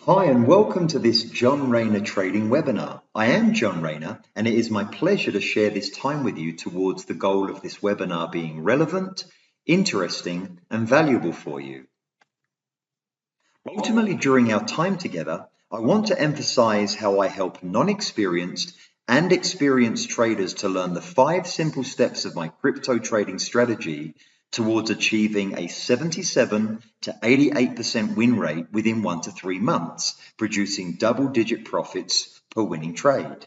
Hi and welcome to this John Rayner trading webinar. I am John Rayner and it is my pleasure to share this time with you towards the goal of this webinar being relevant, interesting and valuable for you. Ultimately, during our time together, I want to emphasize how I help non-experienced and experienced traders to learn the 5 simple steps of my crypto trading strategy towards achieving a 77 to 88% win rate within 1 to 3 months, producing double-digit profits per winning trade.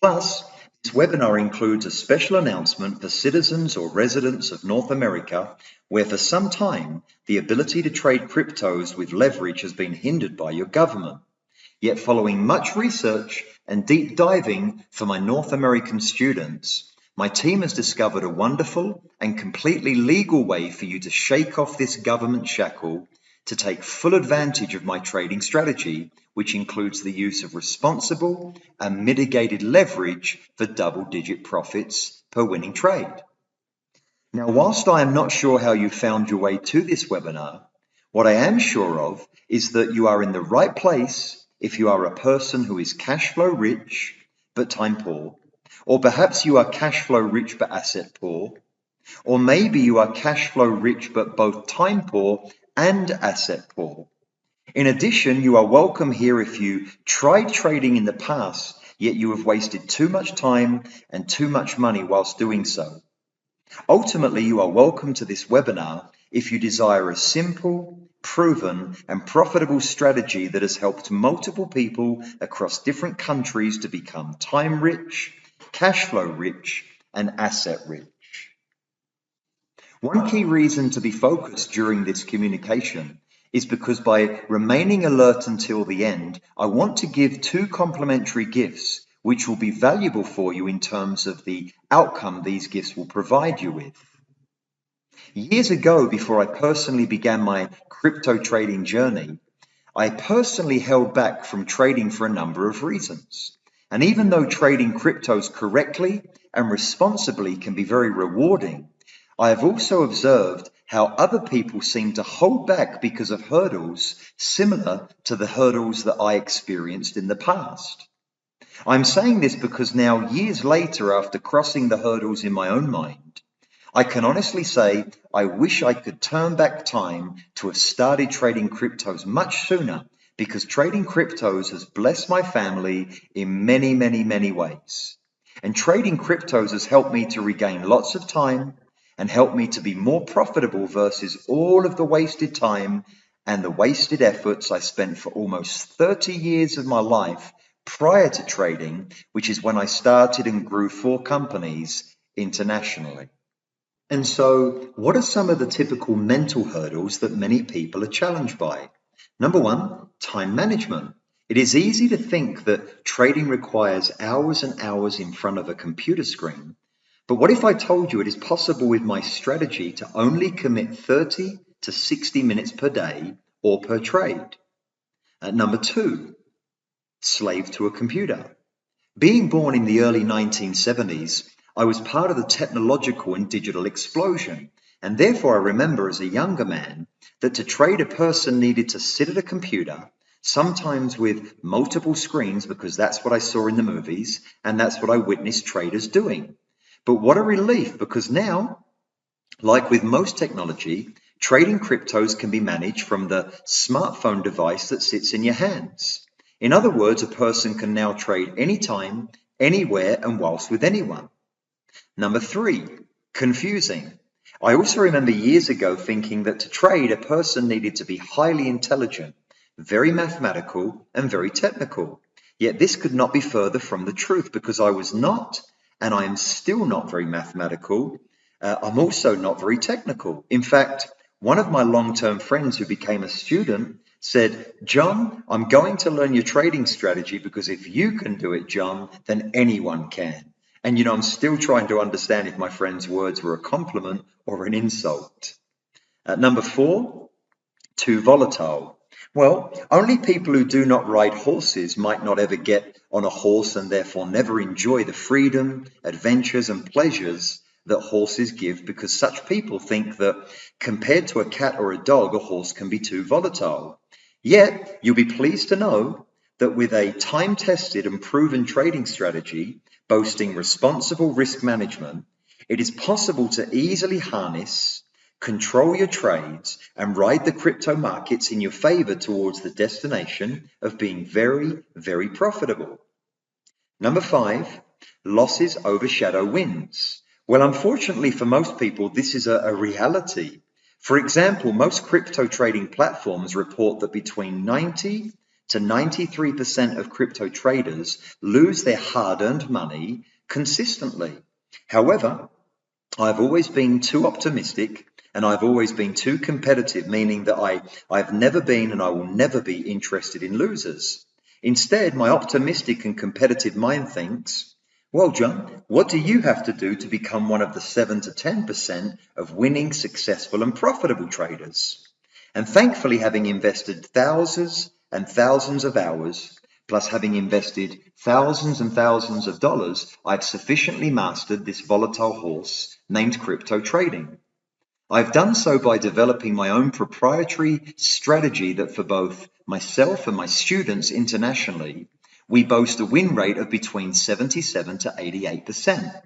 Plus, this webinar includes a special announcement for citizens or residents of North America, where for some time, the ability to trade cryptos with leverage has been hindered by your government. Yet following much research and deep diving for my North American students, my team has discovered a wonderful and completely legal way for you to shake off this government shackle to take full advantage of my trading strategy, which includes the use of responsible and mitigated leverage for double-digit profits per winning trade. Now, whilst I am not sure how you found your way to this webinar, what I am sure of is that you are in the right place if you are a person who is cash flow rich but time poor, or perhaps you are cash flow rich but asset poor, or maybe you are cash flow rich but both time poor and asset poor. In addition, you are welcome here if you tried trading in the past, yet you have wasted too much time and too much money whilst doing so. Ultimately, you are welcome to this webinar if you desire a simple, proven, and profitable strategy that has helped multiple people across different countries to become time rich, cash flow rich, and asset rich. One key reason to be focused during this communication is because by remaining alert until the end, I want to give 2 complimentary gifts which will be valuable for you in terms of the outcome these gifts will provide you with. Years ago, before I personally began my crypto trading journey, I personally held back from trading for a number of reasons. And even though trading cryptos correctly and responsibly can be very rewarding, I have also observed how other people seem to hold back because of hurdles similar to the hurdles that I experienced in the past. I'm saying this because now, years later, after crossing the hurdles in my own mind, I can honestly say I wish I could turn back time to have started trading cryptos much sooner, because trading cryptos has blessed my family in many, many, many ways. And trading cryptos has helped me to regain lots of time and helped me to be more profitable versus all of the wasted time and the wasted efforts I spent for almost 30 years of my life prior to trading, which is when I started and grew 4 companies internationally. And so, what are some of the typical mental hurdles that many people are challenged by? Number 1, time management. It is easy to think that trading requires hours and hours in front of a computer screen. But what if I told you it is possible with my strategy to only commit 30 to 60 minutes per day or per trade? Number 2, slave to a computer. Being born in the early 1970s, I was part of the technological and digital explosion, and therefore I remember as a younger man that to trade a person needed to sit at a computer, sometimes with multiple screens, because that's what I saw in the movies, and that's what I witnessed traders doing. But what a relief, because now, like with most technology, trading cryptos can be managed from the smartphone device that sits in your hands. In other words, a person can now trade anytime, anywhere, and whilst with anyone. Number 3, confusing. I also remember years ago thinking that to trade, a person needed to be highly intelligent, very mathematical, and very technical. Yet this could not be further from the truth, because I was not, and I am still not very mathematical. I'm also not very technical. In fact, one of my long-term friends who became a student said, "John, I'm going to learn your trading strategy because if you can do it, John, then anyone can." And I'm still trying to understand if my friend's words were a compliment or an insult. Number 4, too volatile. Well, only people who do not ride horses might not ever get on a horse and therefore never enjoy the freedom, adventures, and pleasures that horses give, because such people think that compared to a cat or a dog, a horse can be too volatile. Yet, you'll be pleased to know that with a time-tested and proven trading strategy boasting responsible risk management, it is possible to easily harness, control your trades, and ride the crypto markets in your favor towards the destination of being very, very profitable. Number 5, losses overshadow wins. Well, unfortunately for most people, this is a reality. For example, most crypto trading platforms report that between 90 to 93% of crypto traders lose their hard-earned money consistently. However, I've always been too optimistic and I've always been too competitive, meaning that I've never been and I will never be interested in losers. Instead, my optimistic and competitive mind thinks, well, John, what do you have to do to become one of the 7 to 10% of winning, successful and profitable traders? And thankfully, having invested thousands and thousands of hours, plus having invested thousands and thousands of dollars, I've sufficiently mastered this volatile horse named crypto trading. I've done so by developing my own proprietary strategy that for both myself and my students internationally, we boast a win rate of between 77 to 88%.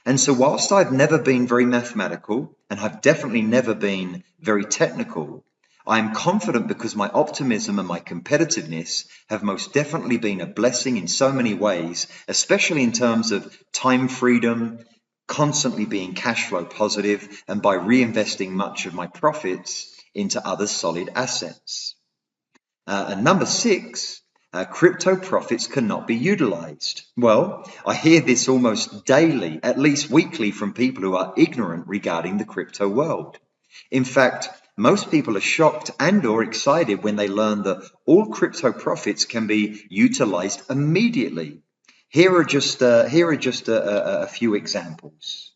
And so whilst I've never been very mathematical, and I've definitely never been very technical, I am confident because my optimism and my competitiveness have most definitely been a blessing in so many ways, especially in terms of time freedom, constantly being cash flow positive, and by reinvesting much of my profits into other solid assets. And number 6, crypto profits cannot be utilized. Well, I hear this almost daily, at least weekly, from people who are ignorant regarding the crypto world. In fact, most people are shocked and or excited when they learn that all crypto profits can be utilized immediately. Here are just a few examples.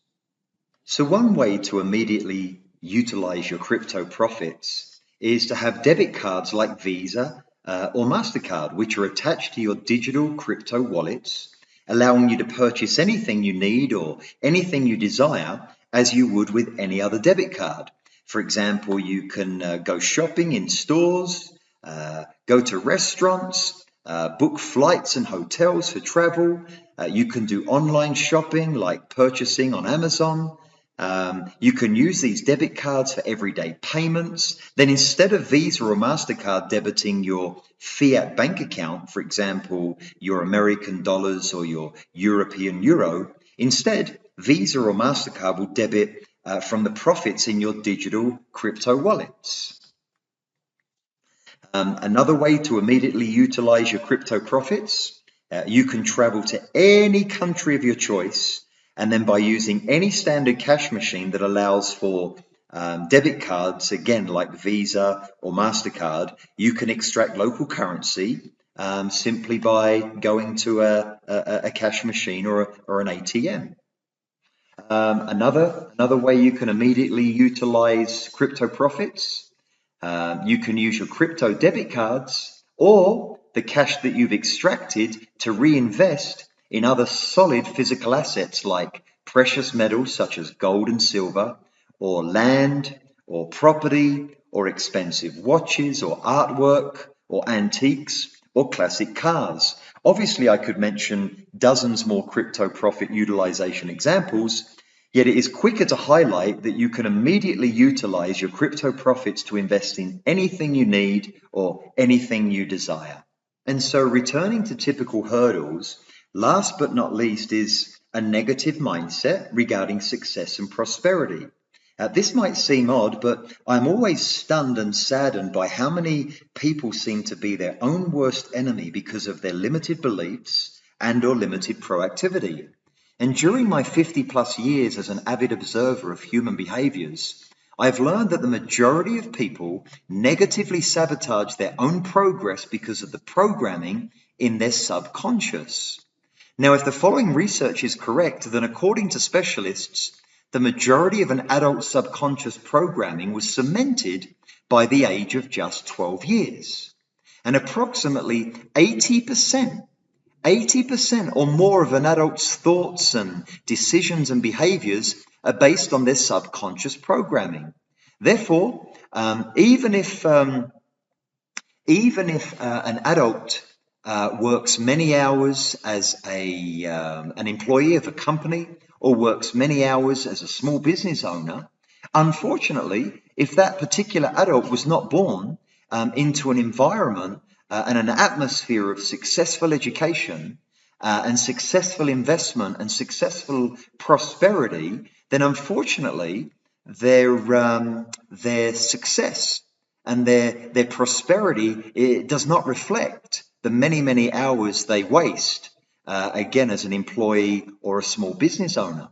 So one way to immediately utilize your crypto profits is to have debit cards like Visa or MasterCard, which are attached to your digital crypto wallets, allowing you to purchase anything you need or anything you desire as you would with any other debit card. For example, you can go shopping in stores, go to restaurants, book flights and hotels for travel. You can do online shopping like purchasing on Amazon. You can use these debit cards for everyday payments. Then instead of Visa or MasterCard debiting your fiat bank account, for example, your American dollars or your European euro, instead, Visa or MasterCard will debit from the profits in your digital crypto wallets. Another way to immediately utilize your crypto profits, you can travel to any country of your choice, and then by using any standard cash machine that allows for debit cards, again, like Visa or MasterCard, you can extract local currency simply by going to a cash machine or an ATM. Another way you can immediately utilize crypto profits, you can use your crypto debit cards or the cash that you've extracted to reinvest in other solid physical assets like precious metals such as gold and silver, or land, or property, or expensive watches, or artwork, or antiques, or classic cars. Obviously, I could mention dozens more crypto profit utilization examples, yet it is quicker to highlight that you can immediately utilize your crypto profits to invest in anything you need or anything you desire. And so returning to typical hurdles, last but not least is a negative mindset regarding success and prosperity. This might seem odd, but I'm always stunned and saddened by how many people seem to be their own worst enemy because of their limited beliefs and or limited proactivity. And during my 50 plus years as an avid observer of human behaviors, I've learned that the majority of people negatively sabotage their own progress because of the programming in their subconscious. Now, if the following research is correct, then according to specialists, the majority of an adult's subconscious programming was cemented by the age of just 12 years. And approximately 80% or more of an adult's thoughts and decisions and behaviors are based on their subconscious programming. Therefore, even if Even if an adult works many hours as an employee of a company or works many hours as a small business owner, unfortunately, if that particular adult was not born into an environment and an atmosphere of successful education and successful investment and successful prosperity, then unfortunately their success and their prosperity, it does not reflect the many hours they waste again as an employee or a small business owner.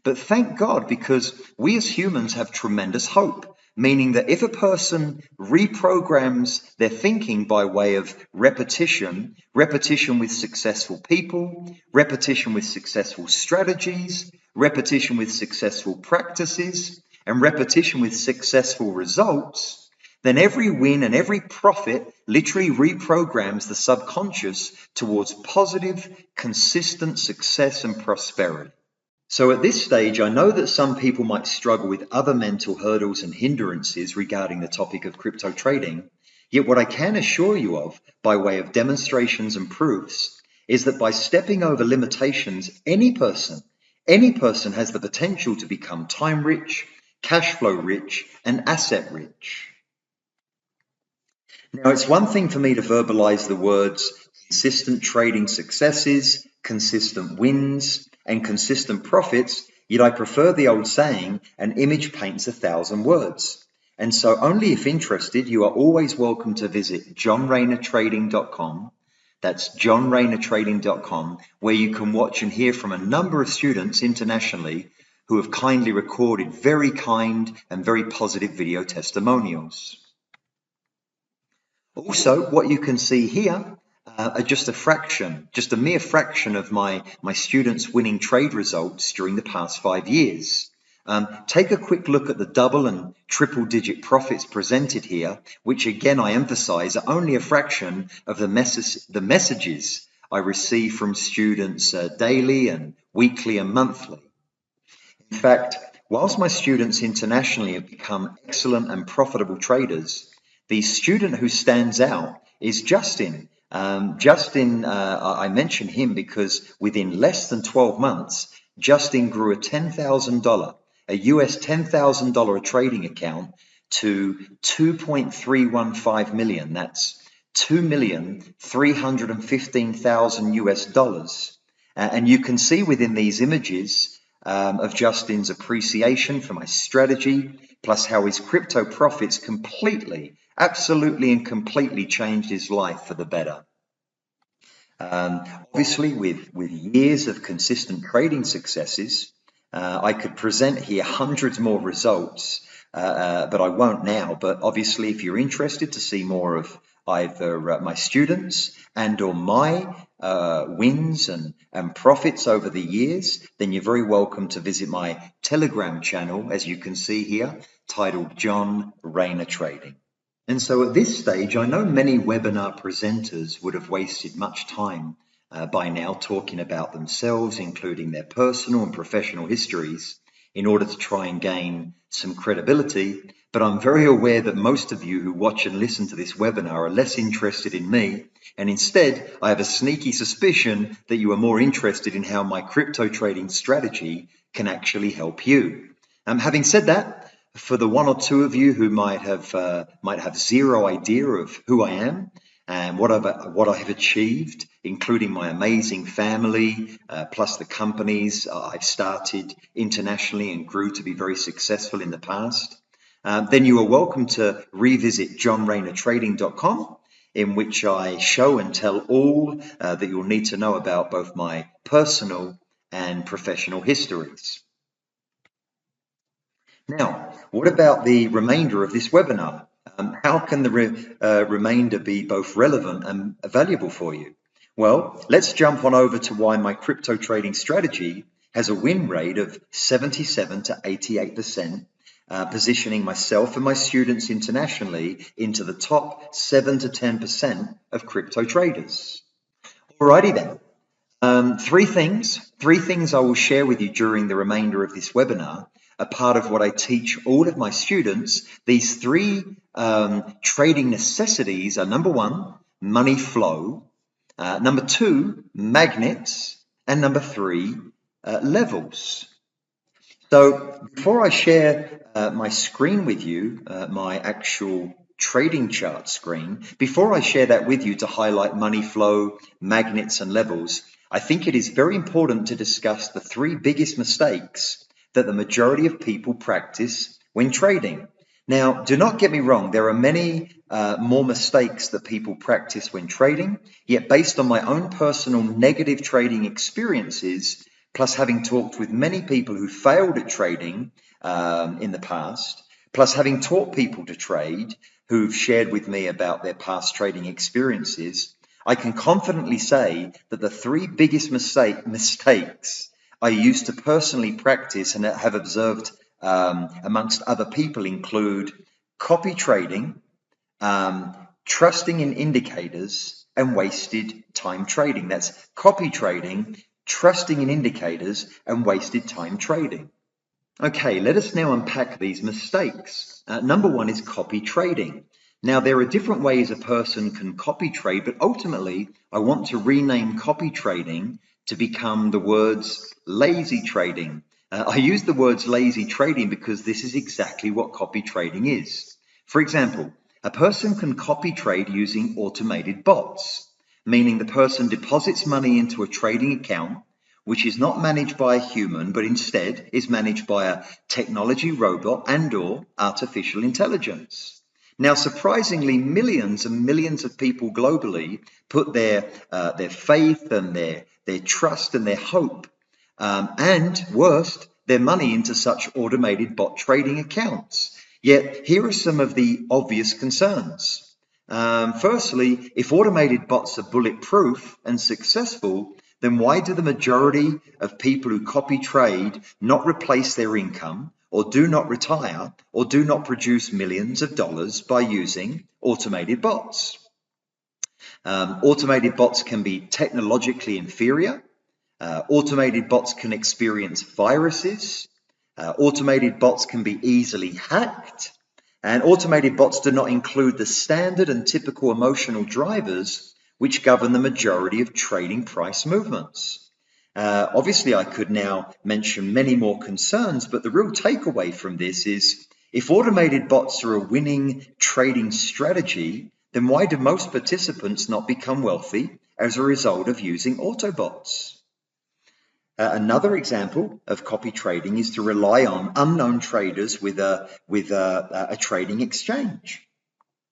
But thank God, because we as humans have tremendous hope, meaning that if a person reprograms their thinking by way of repetition with successful people, repetition with successful strategies, repetition with successful practices, and repetition with successful results, then every win and every profit literally reprograms the subconscious towards positive, consistent success and prosperity. So at this stage, I know that some people might struggle with other mental hurdles and hindrances regarding the topic of crypto trading. Yet what I can assure you of, by way of demonstrations and proofs, is that by stepping over limitations, any person has the potential to become time rich, cash flow rich, and asset rich. Now, it's one thing for me to verbalize the words consistent trading successes, consistent wins, and consistent profits, yet I prefer the old saying, an image paints 1,000 words. And so only if interested, you are always welcome to visit johnraynertrading.com. That's johnraynertrading.com, where you can watch and hear from a number of students internationally who have kindly recorded very kind and very positive video testimonials. Also, what you can see here are just a mere fraction of my students' winning trade results during the past 5 years. Take a quick look at the double and triple digit profits presented here, which again I emphasize are only a fraction of the messages I receive from students daily and weekly and monthly. In fact, whilst my students internationally have become excellent and profitable traders, the student who stands out is Justin. I mention him because within less than 12 months, Justin grew a US $10,000 trading account to 2.315 million. That's 2,315,000 US dollars. And you can see within these images of Justin's appreciation for my strategy, plus how his crypto profits absolutely and completely changed his life for the better. Obviously, with years of consistent trading successes, I could present here hundreds more results, but I won't now. But obviously, if you're interested to see more of either my students and or my wins and profits over the years, then you're very welcome to visit my Telegram channel, as you can see here, titled John Rayner Trading. And so at this stage, I know many webinar presenters would have wasted much time by now talking about themselves, including their personal and professional histories, in order to try and gain some credibility. But I'm very aware that most of you who watch and listen to this webinar are less interested in me. And instead, I have a sneaky suspicion that you are more interested in how my crypto trading strategy can actually help you. Having said that, for the one or two of you who might have zero idea of who I am and what I have achieved, including my amazing family, plus the companies I've started internationally and grew to be very successful in the past, then you are welcome to revisit johnraynertrading.com, in which I show and tell all that you'll need to know about both my personal and professional histories. Now, what about the remainder of this webinar? How can the remainder be both relevant and valuable for you? Well, let's jump on over to why my crypto trading strategy has a win rate of 77 to 88%, positioning myself and my students internationally into the top 7 to 10% of crypto traders. Alrighty then. Three things I will share with you during the remainder of this webinar are part of what I teach all of my students. These three trading necessities are: number one, money flow; number two, magnets; and number three, levels. So before I share my screen with you, my actual trading chart screen, before I share that with you to highlight money flow, magnets, and levels, I think it is very important to discuss the three biggest mistakes that the majority of people practice when trading. Now, do not get me wrong, there are many more mistakes that people practice when trading, yet based on my own personal negative trading experiences, plus having talked with many people who failed at trading in the past, plus having taught people to trade who've shared with me about their past trading experiences, I can confidently say that the three biggest mistakes I used to personally practice and have observed amongst other people include copy trading, trusting in indicators, and wasted time trading. That's copy trading, trusting in indicators, and wasted time trading. Okay, let us now unpack these mistakes. Number one is copy trading. Now, there are different ways a person can copy trade, but ultimately, I want to rename copy trading to become the words lazy trading. I use the words lazy trading because this is exactly what copy trading is. For example, a person can copy trade using automated bots, meaning the person deposits money into a trading account which is not managed by a human, but instead is managed by a technology robot and/or artificial intelligence. Now, surprisingly, millions and millions of people globally put their faith and their trust and their hope, and worst, their money into such automated bot trading accounts. Yet, here are some of the obvious concerns. Firstly, if automated bots are bulletproof and successful, then why do the majority of people who copy trade not replace their income, or do not retire, or do not produce millions of dollars by using automated bots? Automated bots can be technologically inferior. Automated bots can experience viruses. Automated bots can be easily hacked. And automated bots do not include the standard and typical emotional drivers which govern the majority of trading price movements. Obviously, I could now mention many more concerns, but the real takeaway from this is if automated bots are a winning trading strategy, then why do most participants not become wealthy as a result of using Autobots? Another example of copy trading is to rely on unknown traders with a trading exchange,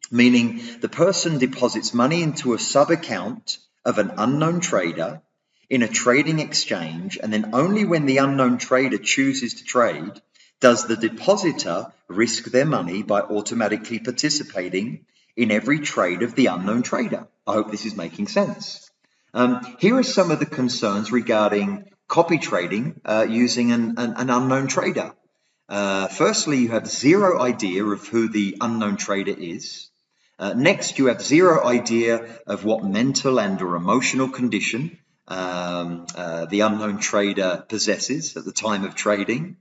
meaning the person deposits money into a sub-account of an unknown trader in a trading exchange, and then only when the unknown trader chooses to trade does the depositor risk their money by automatically participating in every trade of the unknown trader. I hope this is making sense. Here are some of the concerns regarding copy trading using an unknown trader. Firstly, you have zero idea of who the unknown trader is. Next, you have zero idea of what mental and or emotional condition the unknown trader possesses at the time of trading.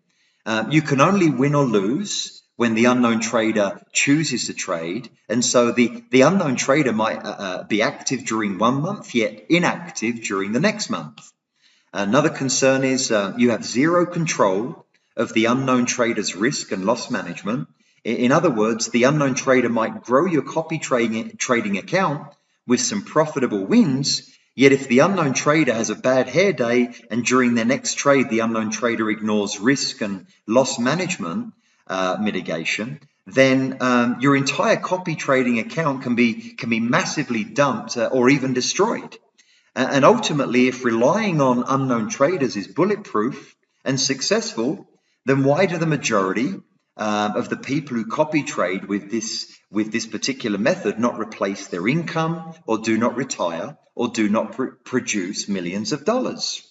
You can only win or lose when the unknown trader chooses to trade. And so the unknown trader might be active during 1 month, yet inactive during the next month. Another concern is you have zero control of the unknown trader's risk and loss management. In other words, the unknown trader might grow your copy trading account with some profitable wins, yet if the unknown trader has a bad hair day and during their next trade the unknown trader ignores risk and loss management mitigation, then your entire copy trading account can be massively dumped or even destroyed. And ultimately, if relying on unknown traders is bulletproof and successful, then why do the majority of the people who copy trade with this particular method not replace their income, or do not retire, or do not produce millions of dollars?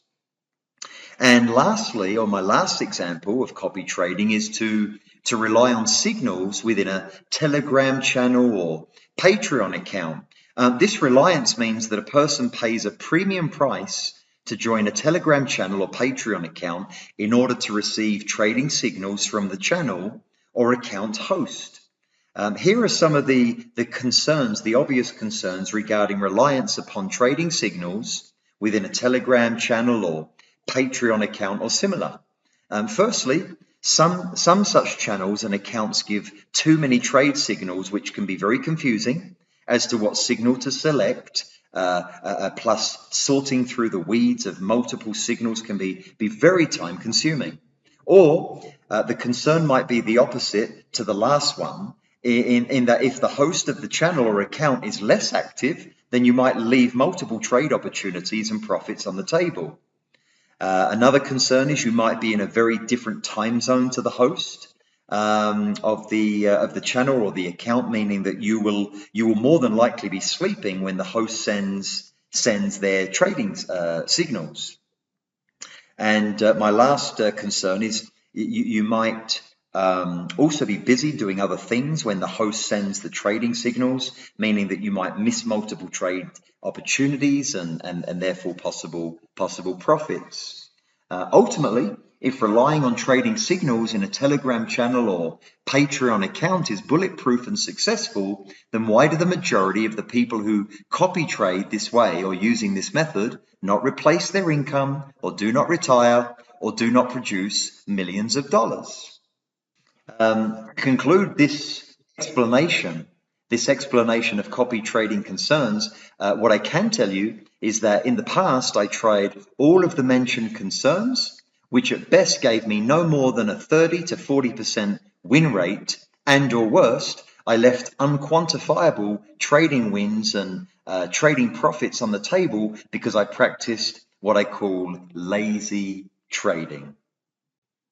And lastly, or my last example of copy trading is to rely on signals within a Telegram channel or Patreon account. This reliance means that a person pays a premium price to join a Telegram channel or Patreon account in order to receive trading signals from the channel or account host. Here are some of the concerns, the obvious concerns regarding reliance upon trading signals within a Telegram channel or Patreon account or similar. Firstly, some such channels and accounts give too many trade signals, which can be very confusing as to what signal to select. Plus, sorting through the weeds of multiple signals can be very time consuming. Or the concern might be the opposite to the last one, in that if the host of the channel or account is less active, then you might leave multiple trade opportunities and profits on the table. Another concern is you might be in a very different time zone to the host of the channel or the account, meaning that you will more than likely be sleeping when the host sends their trading signals. And my last concern is you might also be busy doing other things when the host sends the trading signals, meaning that you might miss multiple trade opportunities and therefore possible profits. Ultimately, if relying on trading signals in a Telegram channel or Patreon account is bulletproof and successful, then why do the majority of the people who copy trade this way or using this method not replace their income or do not retire or do not produce millions of dollars? Conclude this explanation of copy trading concerns. What I can tell you is that in the past, I tried all of the mentioned concerns, which at best gave me no more than a 30 to 40% win rate, and or worst, I left unquantifiable trading wins and trading profits on the table because I practiced what I call lazy trading.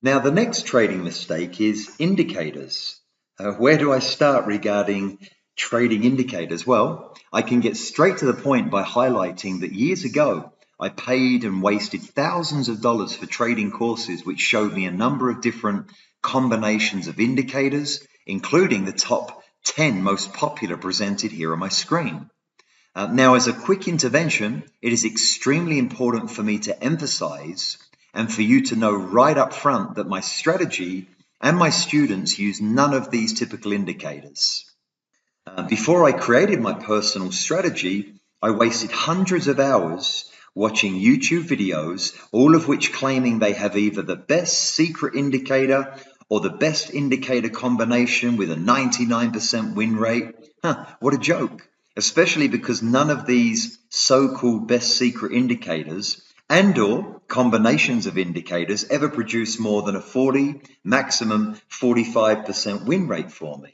Now, the next trading mistake is indicators. Where do I start regarding trading indicators? Well, I can get straight to the point by highlighting that years ago, I paid and wasted thousands of dollars for trading courses which showed me a number of different combinations of indicators, including the top 10 most popular presented here on my screen. Now, as a quick intervention, it is extremely important for me to emphasize and for you to know right up front that my strategy and my students use none of these typical indicators. Before I created my personal strategy, I wasted hundreds of hours watching YouTube videos, all of which claiming they have either the best secret indicator or the best indicator combination with a 99% win rate. What a joke, especially because none of these so-called best secret indicators and or combinations of indicators ever produce more than a 40, maximum 45% win rate for me.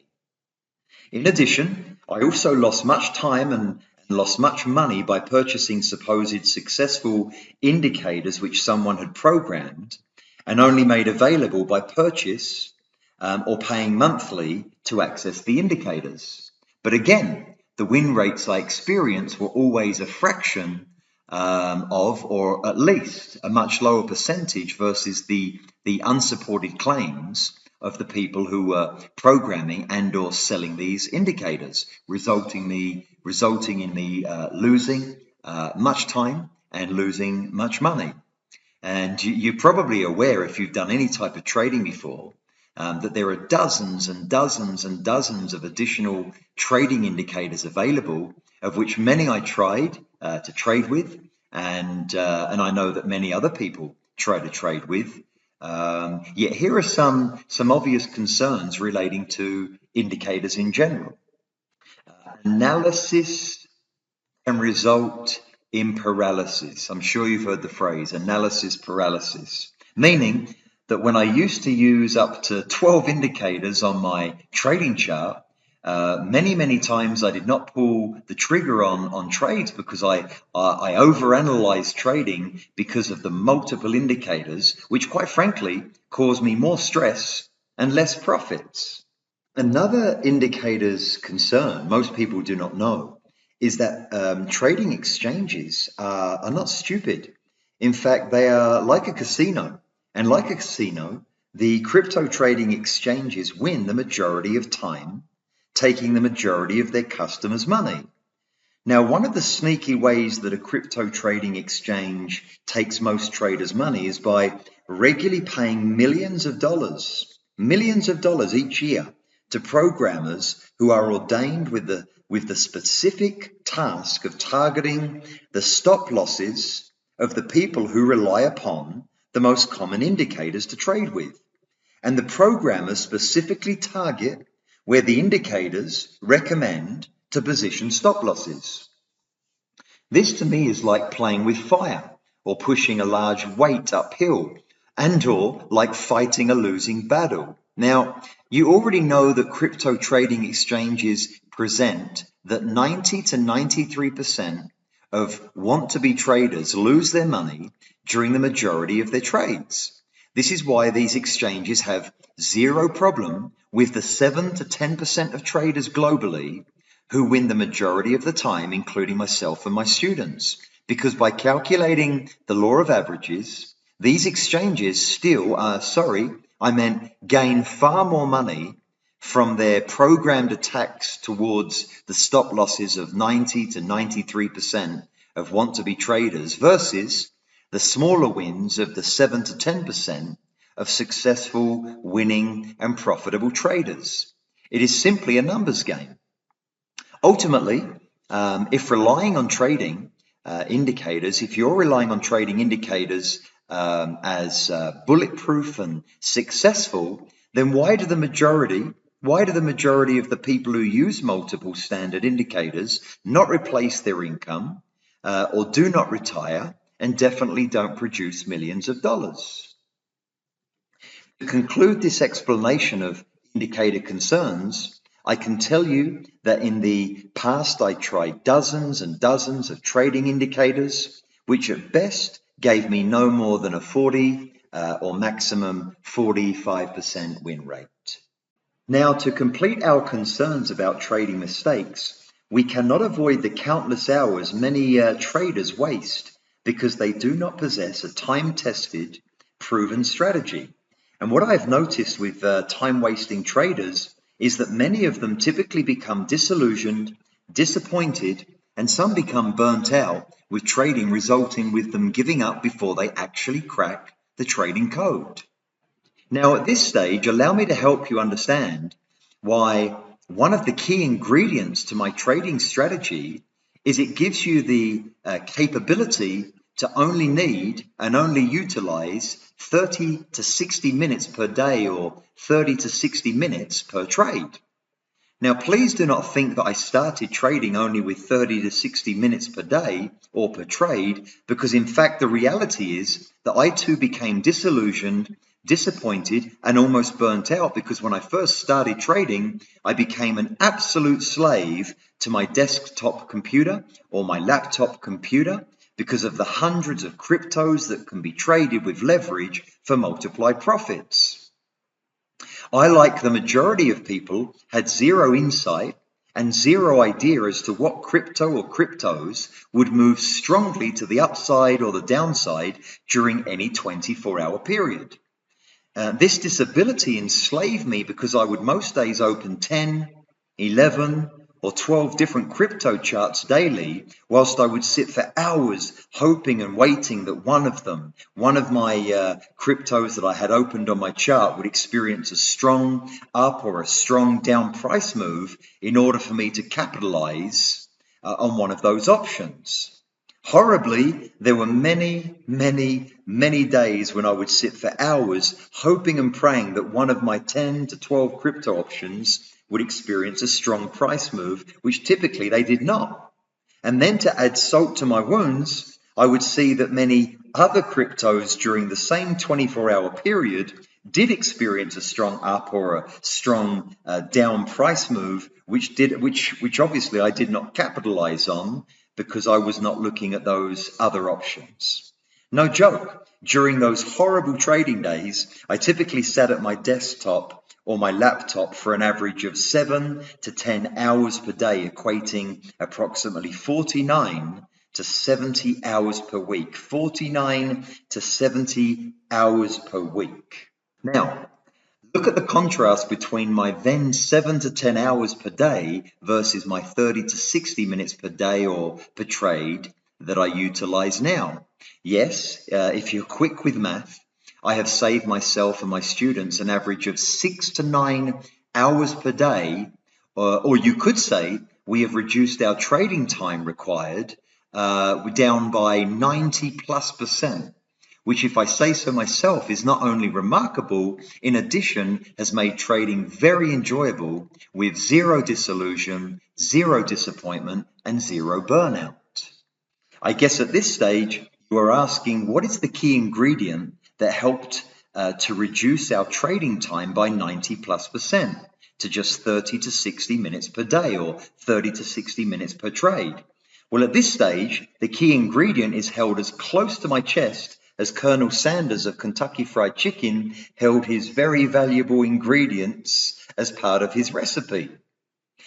In addition, I also lost much time and lost much money by purchasing supposed successful indicators which someone had programmed and only made available by purchase or paying monthly to access the indicators. But again, the win rates I experienced were always a fraction of, or at least a much lower percentage versus the unsupported claims of the people who were programming and or selling these indicators, resulting in me losing much time and losing much money. And you're probably aware, if you've done any type of trading before, that there are dozens and dozens and dozens of additional trading indicators available, of which many I tried to trade with, and I know that many other people try to trade with. Yet here are some obvious concerns relating to indicators in general. Analysis can result in paralysis. I'm sure you've heard the phrase analysis paralysis, meaning that when I used to use up to 12 indicators on my trading chart, many times I did not pull the trigger on trades because I overanalyzed trading because of the multiple indicators, which quite frankly caused me more stress and less profits. Another indicator's concern most people do not know is that trading exchanges are not stupid. In fact, they are like a casino. And like a casino, the crypto trading exchanges win the majority of time, taking the majority of their customers' money. Now, one of the sneaky ways that a crypto trading exchange takes most traders' money is by regularly paying millions of dollars each year to programmers who are ordained with the specific task of targeting the stop losses of the people who rely upon the most common indicators to trade with. And the programmers specifically target where the indicators recommend to position stop losses. This to me is like playing with fire or pushing a large weight uphill or like fighting a losing battle. Now, you already know that crypto trading exchanges present that 90 to 93% of want-to-be traders lose their money during the majority of their trades. This is why these exchanges have zero problem with the 7 to 10% of traders globally who win the majority of the time, including myself and my students. Because by calculating the law of averages, these exchanges still gain far more money from their programmed attacks towards the stop losses of 90 to 93% of want-to-be traders versus the smaller wins of the 7 to 10% of successful, winning, and profitable traders. It is simply a numbers game. Ultimately, if you're relying on trading indicators as bulletproof and successful, then why do the majority of the people who use multiple standard indicators not replace their income or do not retire and definitely don't produce millions of dollars? To conclude this explanation of indicator concerns, I can tell you that in the past I tried dozens and dozens of trading indicators, which at best gave me no more than a 40 or maximum 45% win rate. Now, to complete our concerns about trading mistakes, we cannot avoid the countless hours many traders waste because they do not possess a time-tested, proven strategy. And what I've noticed with time-wasting traders is that many of them typically become disillusioned, disappointed, and some become burnt out, with trading resulting with them giving up before they actually crack the trading code. Now, at this stage, allow me to help you understand why one of the key ingredients to my trading strategy is it gives you the capability to only need and only utilize 30 to 60 minutes per day or 30 to 60 minutes per trade. Now, please do not think that I started trading only with 30 to 60 minutes per day or per trade, because in fact, the reality is that I too became disillusioned, disappointed, and almost burnt out, because when I first started trading, I became an absolute slave to my desktop computer or my laptop computer because of the hundreds of cryptos that can be traded with leverage for multiplied profits. I, like the majority of people, had zero insight and zero idea as to what crypto or cryptos would move strongly to the upside or the downside during any 24-hour period. This disability enslaved me because I would most days open 10, 11, or 12 different crypto charts daily, whilst I would sit for hours hoping and waiting that one of my cryptos that I had opened on my chart would experience a strong up or a strong down price move in order for me to capitalize on one of those options. Horribly, there were many, many, many days when I would sit for hours hoping and praying that one of my 10 to 12 crypto options would experience a strong price move, which typically they did not. And then to add salt to my wounds, I would see that many other cryptos during the same 24-hour period did experience a strong up or a strong down price move, which obviously I did not capitalize on because I was not looking at those other options. No joke, during those horrible trading days, I typically sat at my desktop or my laptop for an average of 7 to 10 hours per day, equating approximately 49 to 70 hours per week. 49 to 70 hours per week. Now, look look at the contrast between my then 7 to 10 hours per day versus my 30 to 60 minutes per day or per trade that I utilize now. Yes, if you're quick with math, I have saved myself and my students an average of 6 to 9 hours per day, or you could say we have reduced our trading time required down by 90+%. Which, if I say so myself, is not only remarkable, in addition, has made trading very enjoyable with zero disillusion, zero disappointment, and zero burnout. I guess at this stage, you are asking what is the key ingredient that helped to reduce our trading time by 90+% to just 30 to 60 minutes per day or 30 to 60 minutes per trade? Well, at this stage, the key ingredient is held as close to my chest as Colonel Sanders of Kentucky Fried Chicken held his very valuable ingredients as part of his recipe.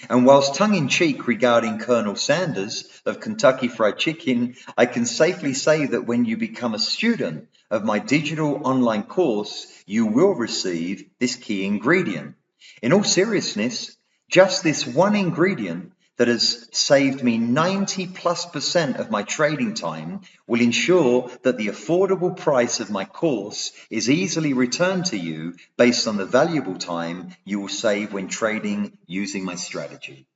And whilst tongue-in-cheek regarding Colonel Sanders of Kentucky Fried Chicken, I can safely say that when you become a student of my digital online course, you will receive this key ingredient. In all seriousness, just this one ingredient that has saved me 90+% of my trading time will ensure that the affordable price of my course is easily returned to you based on the valuable time you will save when trading using my strategy.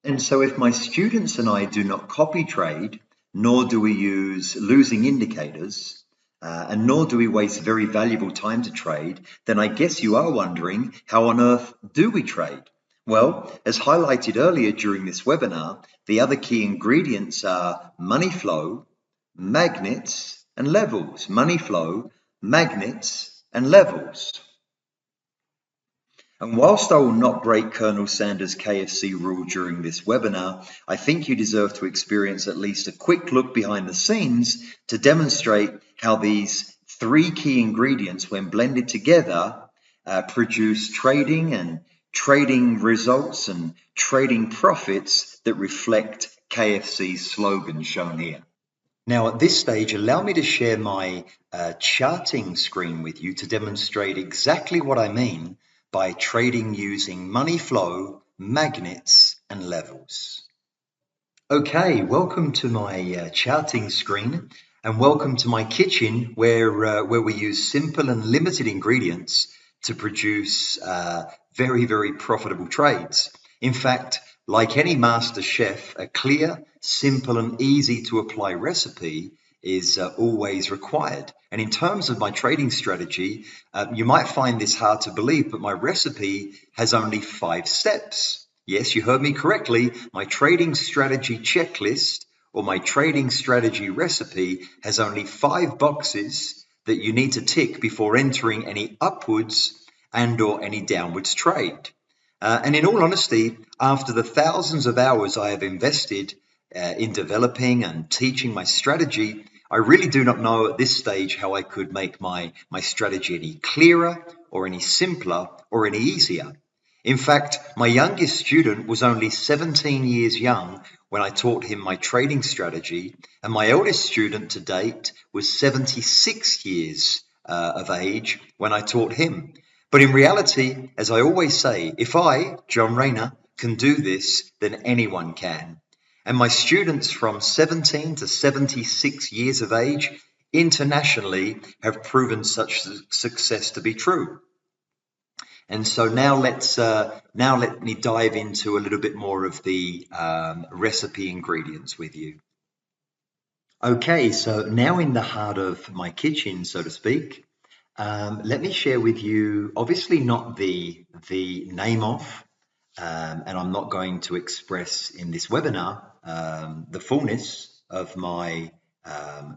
And so if my students and I do not copy trade, nor do we use losing indicators, and nor do we waste very valuable time to trade, then I guess you are wondering, how on earth do we trade? Well, as highlighted earlier during this webinar, the other key ingredients are money flow, magnets, and levels. Money flow, magnets, and levels. And whilst I will not break Colonel Sanders' KFC rule during this webinar, I think you deserve to experience at least a quick look behind the scenes to demonstrate how these three key ingredients, when blended together, produce trading results and trading profits that reflect KFC's slogan shown here. Now at this stage, allow me to share my charting screen with you to demonstrate exactly what I mean by trading using money flow, magnets, and levels. Okay, welcome to my charting screen and welcome to my kitchen where we use simple and limited ingredients to produce very, very profitable trades. In fact, like any master chef, a clear, simple and easy to apply recipe is always required. And in terms of my trading strategy, you might find this hard to believe, but my recipe has only 5 steps. Yes, you heard me correctly. My trading strategy checklist or my trading strategy recipe has only 5 boxes that you need to tick before entering any upwards and or any downwards trade. And in all honesty, after the thousands of hours I have invested in developing and teaching my strategy, I really do not know at this stage how I could make my strategy any clearer or any simpler or any easier. In fact, my youngest student was only 17 years young when I taught him my trading strategy, and my eldest student to date was 76 years of age when I taught him. But in reality, as I always say, if I, John Rayner, can do this, then anyone can. And my students from 17 to 76 years of age internationally have proven such success to be true. And so now let me dive into a little bit more of the recipe ingredients with you. Okay, so now in the heart of my kitchen, so to speak, let me share with you, obviously not the name of, and I'm not going to express in this webinar the fullness of my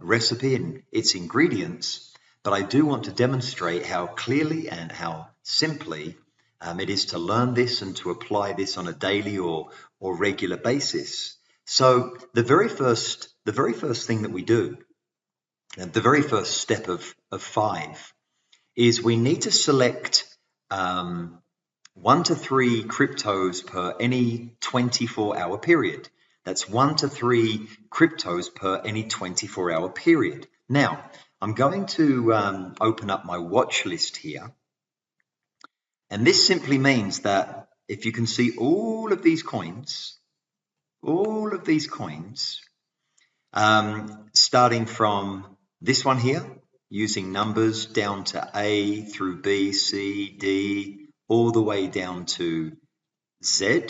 recipe and its ingredients, but I do want to demonstrate how clearly and how simply it is to learn this and to apply this on a daily or regular basis. So the very first thing that we do, the very first step of 5, is we need to select 1 to 3 cryptos per any 24-hour period. That's 1 to 3 cryptos per any 24-hour period. Now, I'm going to open up my watch list here. And this simply means that if you can see all of these coins, starting from this one here, using numbers down to A through B, C, D, all the way down to Z.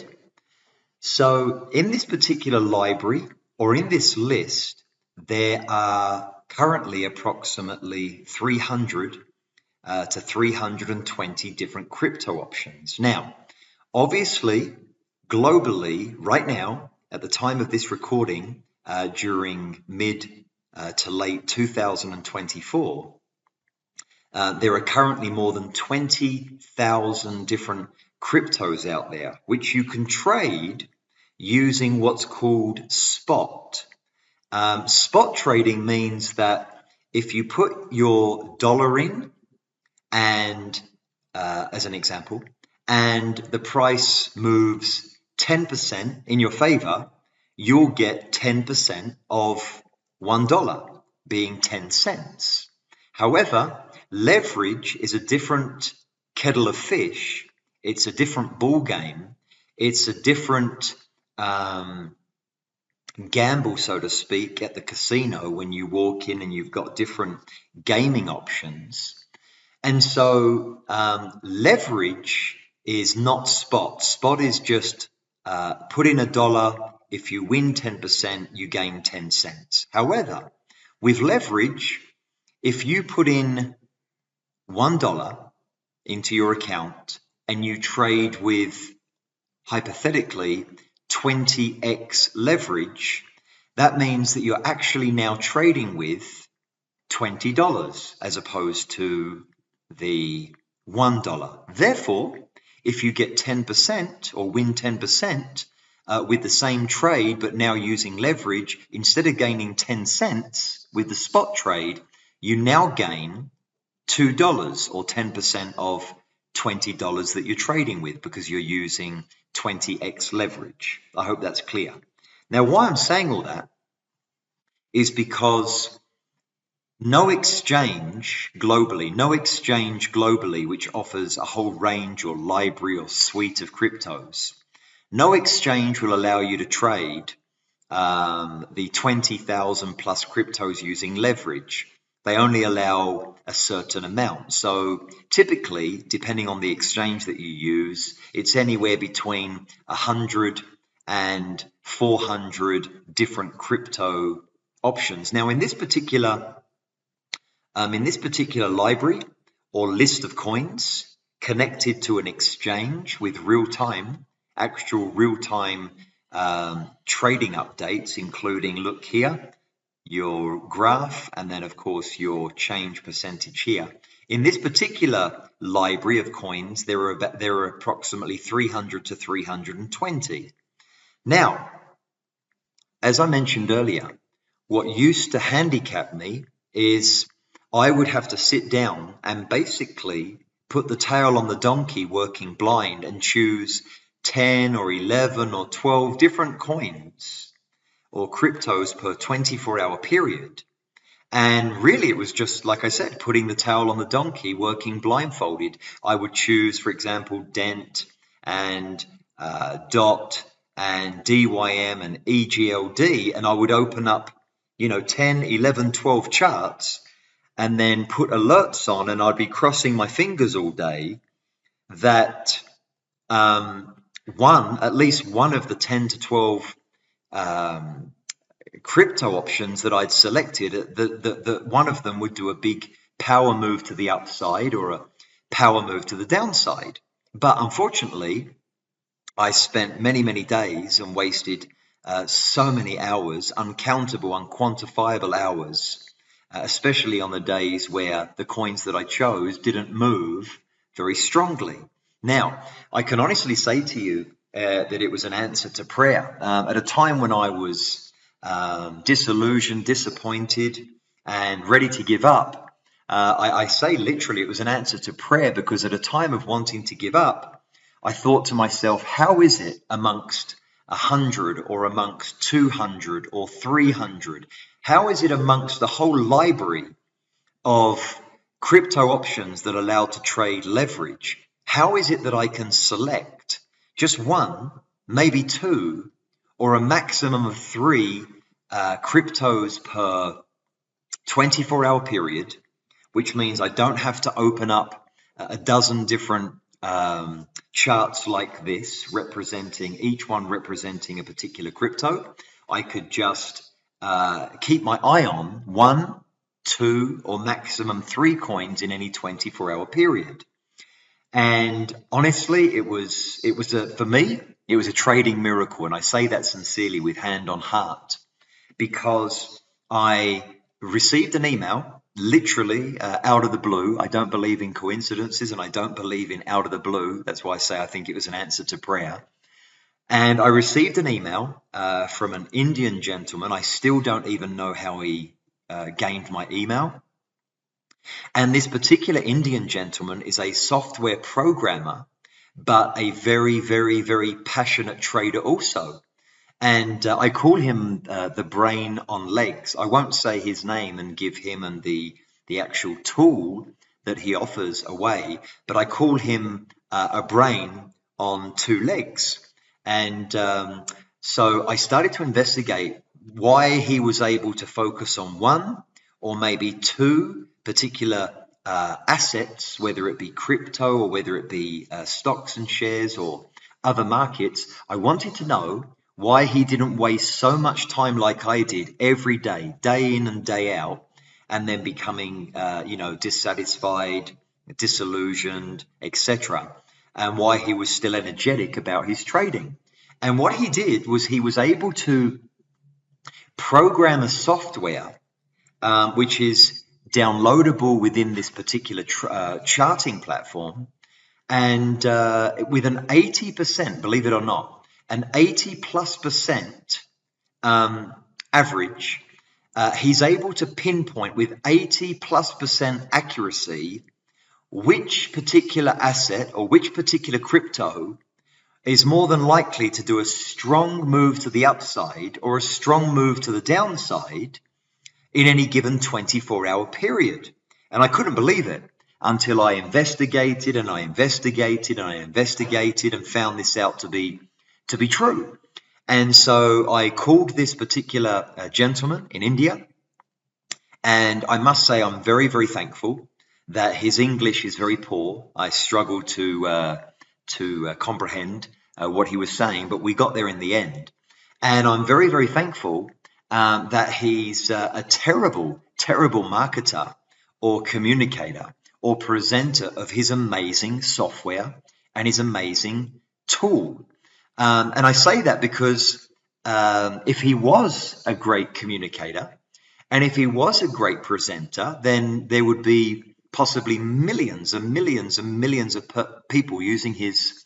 So in this particular library, or in this list, there are currently approximately 300 to 320 different crypto options. Now, obviously, globally, right now, at the time of this recording, during mid to late 2024, there are currently more than 20,000 different cryptos out there, which you can trade using what's called spot. Spot trading means that if you put your dollar in, and as an example, and the price moves 10% in your favor, you'll get 10% of $1, being 10 cents. However, leverage is a different kettle of fish. It's a different ball game. It's a different gamble, so to speak, at the casino when you walk in and you've got different gaming options. And so leverage is not spot. Spot is just put in $1. If you win 10%, you gain 10 cents. However, with leverage, if you put in $1 into your account and you trade with, hypothetically, 20x leverage, that means that you're actually now trading with $20 as opposed to the $1. Therefore, if you get 10% or win 10% with the same trade, but now using leverage, instead of gaining 10 cents with the spot trade, you now gain $2 or 10% of $20 that you're trading with because you're using 20x leverage. I hope that's clear. Now, why I'm saying all that is because no exchange globally, which offers a whole range or library or suite of cryptos, no exchange will allow you to trade the 20,000 plus cryptos using leverage. They only allow a certain amount. So typically, depending on the exchange that you use, it's anywhere between 100 and 400 different crypto options. Now, in this particular library or list of coins connected to an exchange with actual real-time trading updates, including, look here, your graph, and then of course your change percentage here. In this particular library of coins, there are approximately 300 to 320. Now, as I mentioned earlier, what used to handicap me is I would have to sit down and basically put the tail on the donkey working blind and choose 10 or 11 or 12 different coins or cryptos per 24-hour period. And really, it was just, like I said, putting the tail on the donkey, working blindfolded. I would choose, for example, DENT and DOT and DYM and EGLD, and I would open up, 10, 11, 12 charts and then put alerts on, and I'd be crossing my fingers all day that at least one of the 10 to 12 crypto options that I'd selected, that one of them would do a big power move to the upside or a power move to the downside. But unfortunately, I spent many, many days and wasted so many hours, uncountable, unquantifiable hours, especially on the days where the coins that I chose didn't move very strongly. Now, I can honestly say to you that it was an answer to prayer. At a time when I was disillusioned, disappointed, and ready to give up, I say literally it was an answer to prayer, because at a time of wanting to give up, I thought to myself, how is it amongst 100 or amongst 200 or 300? How is it amongst the whole library of crypto options that allow to trade leverage? how is it that I can select just one, maybe two, or a maximum of three cryptos per 24-hour period, which means I don't have to open up a dozen different charts like this, each one representing a particular crypto. I could just keep my eye on one, two, or maximum three coins in any 24-hour period. And honestly, for me, it was a trading miracle. And I say that sincerely with hand on heart, because I received an email literally out of the blue. I don't believe in coincidences, and I don't believe in out of the blue. That's why I say I think it was an answer to prayer. And I received an email from an Indian gentleman. I still don't even know how he gained my email. And this particular Indian gentleman is a software programmer, but a very, very, very passionate trader also. And I call him the brain on legs. I won't say his name and give him and the actual tool that he offers away, but I call him a brain on two legs. And so I started to investigate why he was able to focus on one or maybe two particular assets, whether it be crypto or whether it be stocks and shares or other markets. I wanted to know why he didn't waste so much time like I did every day, day in and day out, and then becoming, dissatisfied, disillusioned, etc., and why he was still energetic about his trading. And what he did was he was able to program a software which is downloadable within this particular charting platform, and with an 80%, believe it or not, an 80+% average, he's able to pinpoint with 80+% accuracy which particular asset or which particular crypto is more than likely to do a strong move to the upside or a strong move to the downside in any given 24-hour period. And I couldn't believe it until I investigated and I investigated and I investigated and found this out to be true. And so I called this particular gentleman in India, and I must say I'm very, very thankful that his English is very poor. I struggled to comprehend what he was saying, but we got there in the end. And I'm very, very thankful that he's a terrible, terrible marketer or communicator or presenter of his amazing software and his amazing tool. And I say that because if he was a great communicator and if he was a great presenter, then there would be possibly millions and millions and millions of people using his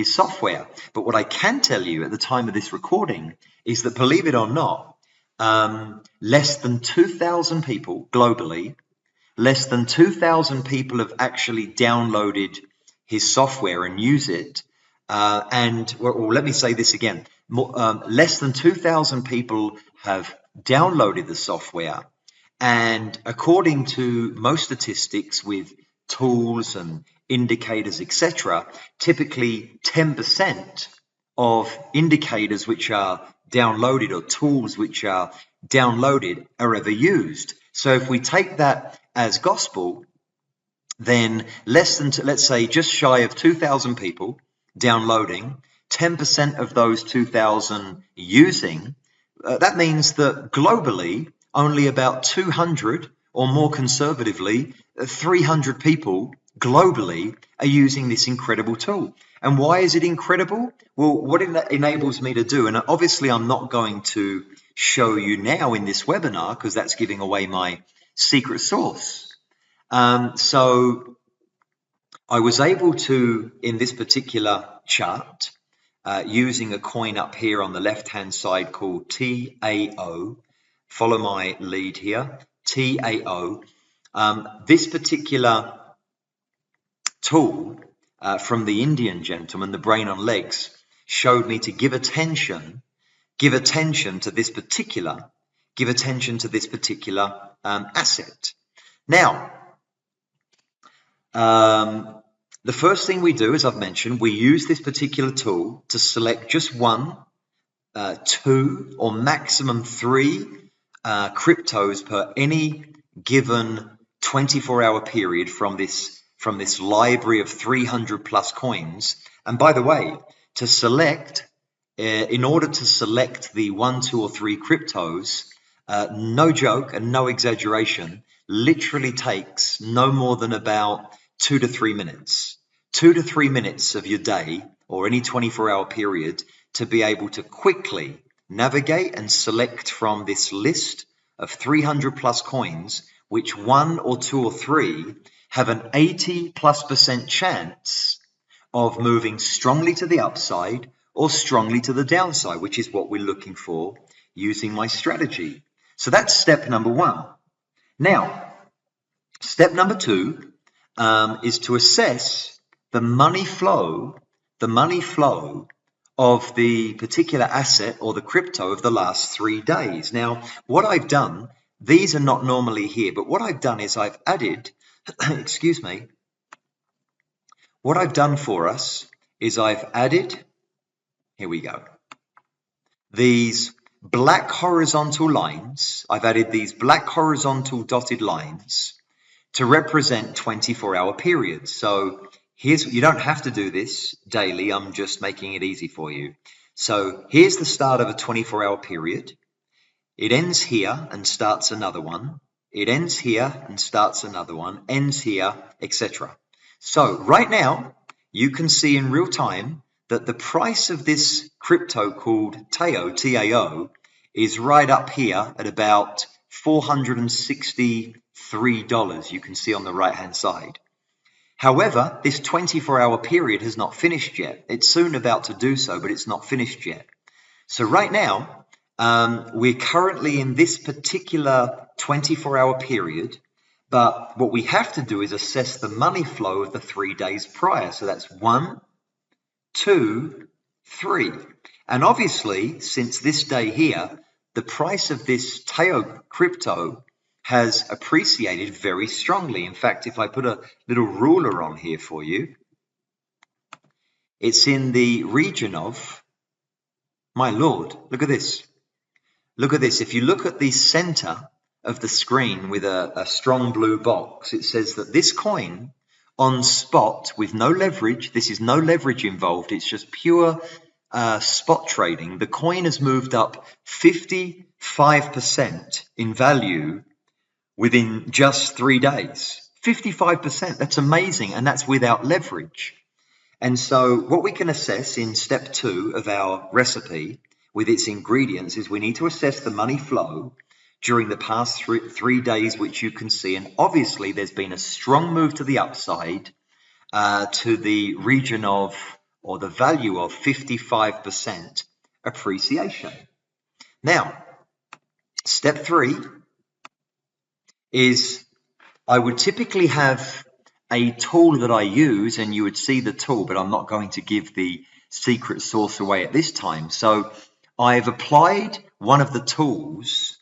software. But what I can tell you at the time of this recording is that, believe it or not, less than 2,000 people globally, less than 2,000 people have actually downloaded his software and use it. Let me say this again. Less than 2,000 people have downloaded the software. And according to most statistics with tools and indicators, etc., typically 10% of indicators which are downloaded or tools which are downloaded are ever used. So if we take that as gospel, then less than, let's say, just shy of 2,000 people downloading, 10% of those 2,000 using, that means that globally, only about 200, or more conservatively, 300 people globally are using this incredible tool. And why is it incredible? Well, what it enables me to do, and obviously I'm not going to show you now in this webinar because that's giving away my secret sauce. So I was able to, in this particular chart, using a coin up here on the left-hand side called TAO, follow my lead here, TAO. This particular tool from the Indian gentleman, the brain on legs, showed me to give attention to this particular asset. Now, The first thing we do, as I've mentioned, we use this particular tool to select just one, two, or maximum three cryptos per any given 24-hour period from this library of 300 plus coins. And by the way, to select, in order to select the 1, 2, or 3 cryptos, no joke and no exaggeration, literally takes no more than about 2 to 3 minutes. 2 to 3 minutes of your day or any 24-hour period to be able to quickly navigate and select from this list of 300 plus coins, which 1 or 2 or 3 have an 80+% chance of moving strongly to the upside or strongly to the downside, which is what we're looking for using my strategy. So that's step number 1. Now, step number 2 is to assess the money flow of the particular asset or the crypto of the last 3 days. Now, what I've done, these are not normally here, but what I've done is I've added, excuse me, what I've done for us is I've added, here we go, these black horizontal lines. I've added these black horizontal dotted lines to represent 24-hour periods. So you don't have to do this daily. I'm just making it easy for you. So here's the start of a 24-hour period. It ends here and starts another one. It ends here and starts another one, ends here, etc. So right now, you can see in real time that the price of this crypto called TAO, T-A-O, is right up here at about $463. You can see on the right-hand side. However, this 24-hour period has not finished yet. It's soon about to do so, but it's not finished yet. So right now, we're currently in this particular 24-hour period, but what we have to do is assess the money flow of the 3 days prior. So that's 1, 2, 3. And obviously, since this day here, the price of this TAO crypto has appreciated very strongly. In fact, if I put a little ruler on here for you, it's in the region of, my Lord, look at this. Look at this. If you look at the center of the screen with a strong blue box, it says that this coin on spot with no leverage, this is no leverage involved, it's just pure spot trading. The coin has moved up 55% in value within just 3 days. 55%, that's amazing, and that's without leverage. And so what we can assess in step 2 of our recipe with its ingredients is we need to assess the money flow during the past 3 days, which you can see. And obviously there's been a strong move to the upside to the region of, or the value of 55% appreciation. Now, step 3 is I would typically have a tool that I use, and you would see the tool, but I'm not going to give the secret sauce away at this time. So I've applied one of the tools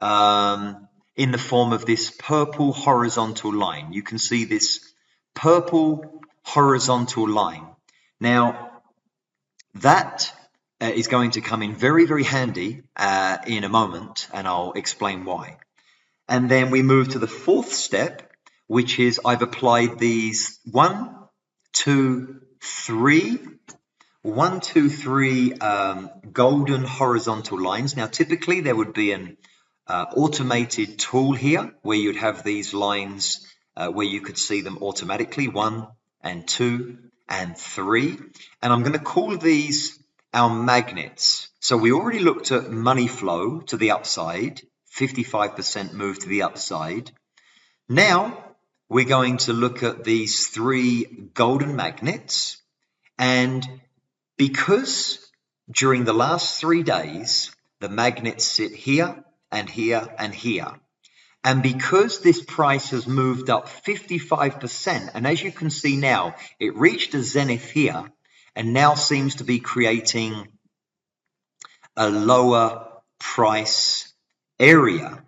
in the form of this purple horizontal line. You can see this purple horizontal line. Now, that is going to come in very, very handy in a moment, and I'll explain why. And then we move to the 4th step, which is I've applied these 1, 2, 3 golden horizontal lines. Now, typically there would be an automated tool here where you'd have these lines where you could see them automatically, 1 and 2 and 3. And I'm going to call these our magnets. So we already looked at money flow to the upside, 55% move to the upside. Now we're going to look at these 3 golden magnets, and because during the last 3 days the magnets sit here and here and here, and because this price has moved up 55%, and as you can see now, it reached a zenith here and now seems to be creating a lower price area,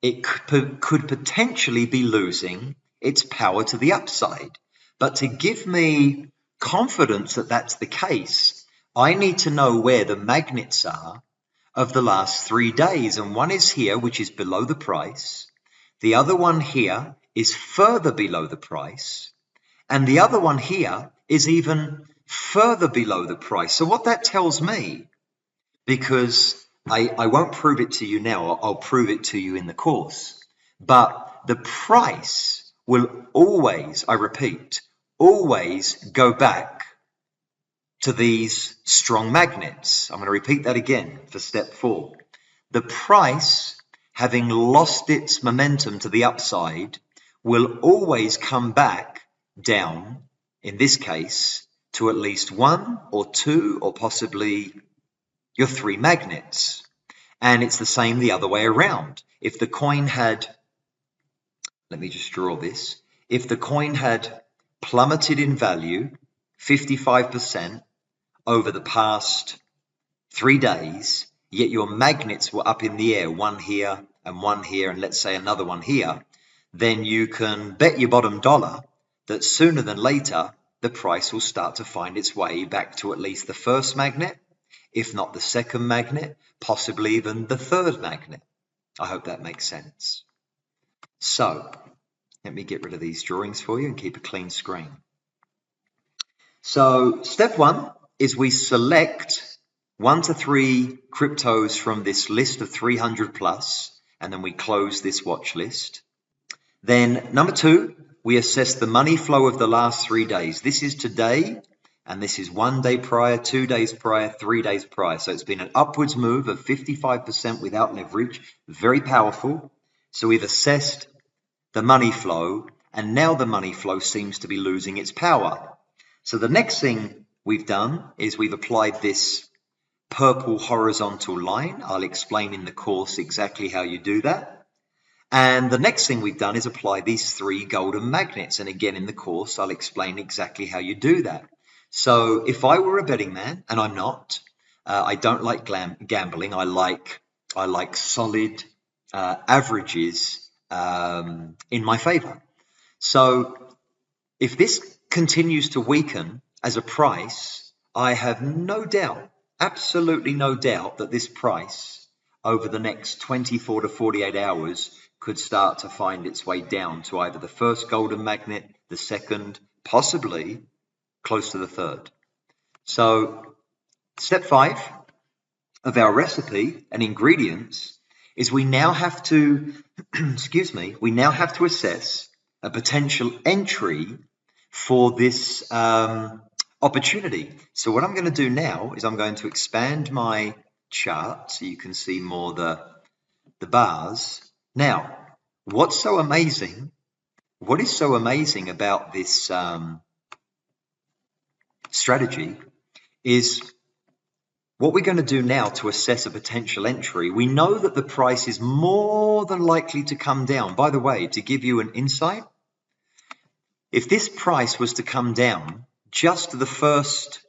it could potentially be losing its power to the upside. But to give me confidence that that's the case, I need to know where the magnets are of the last 3 days. And one is here, which is below the price. The other one here is further below the price. And the other one here is even further below the price. So what that tells me, because I won't prove it to you now, I'll prove it to you in the course, but the price will always, I repeat, always go back to these strong magnets. I'm going to repeat that again for step 4. The price, having lost its momentum to the upside, will always come back down, in this case, to at least 1 or 2 or possibly your 3 magnets. And it's the same the other way around. If the coin had, let me just draw this, if the coin had plummeted in value 55% over the past 3 days, yet your magnets were up in the air, one here, and let's say another one here, then you can bet your bottom dollar that sooner than later, the price will start to find its way back to at least the first magnet, if not the second magnet, possibly even the third magnet. I hope that makes sense. So, let me get rid of these drawings for you and keep a clean screen. So, step 1 is we select 1 to 3 cryptos from this list of 300 plus, and then we close this watch list. Then number 2, we assess the money flow of the last 3 days. This is today, and this is 1 day prior, 2 days prior, 3 days prior. So it's been an upwards move of 55% without leverage, very powerful. So we've assessed the money flow, and now the money flow seems to be losing its power. So the next thing we've done is we've applied this purple horizontal line. I'll explain in the course exactly how you do that. And the next thing we've done is apply these 3 golden magnets. And again, in the course, I'll explain exactly how you do that. So if I were a betting man, and I'm not, I don't like gambling. I like solid averages in my favor. So if this continues to weaken as a price, I have no doubt, absolutely no doubt, that this price over the next 24 to 48 hours could start to find its way down to either the first golden magnet, the second, possibly close to the third. So step 5 of our recipe and ingredients is we now have to, we now have to assess a potential entry for this opportunity. So what I'm going to do now is I'm going to expand my chart so you can see more the bars. Now, what's so amazing? What is so amazing about this strategy is what we're going to do now to assess a potential entry. We know that the price is more than likely to come down. By the way, to give you an insight, if this price was to come down just to the first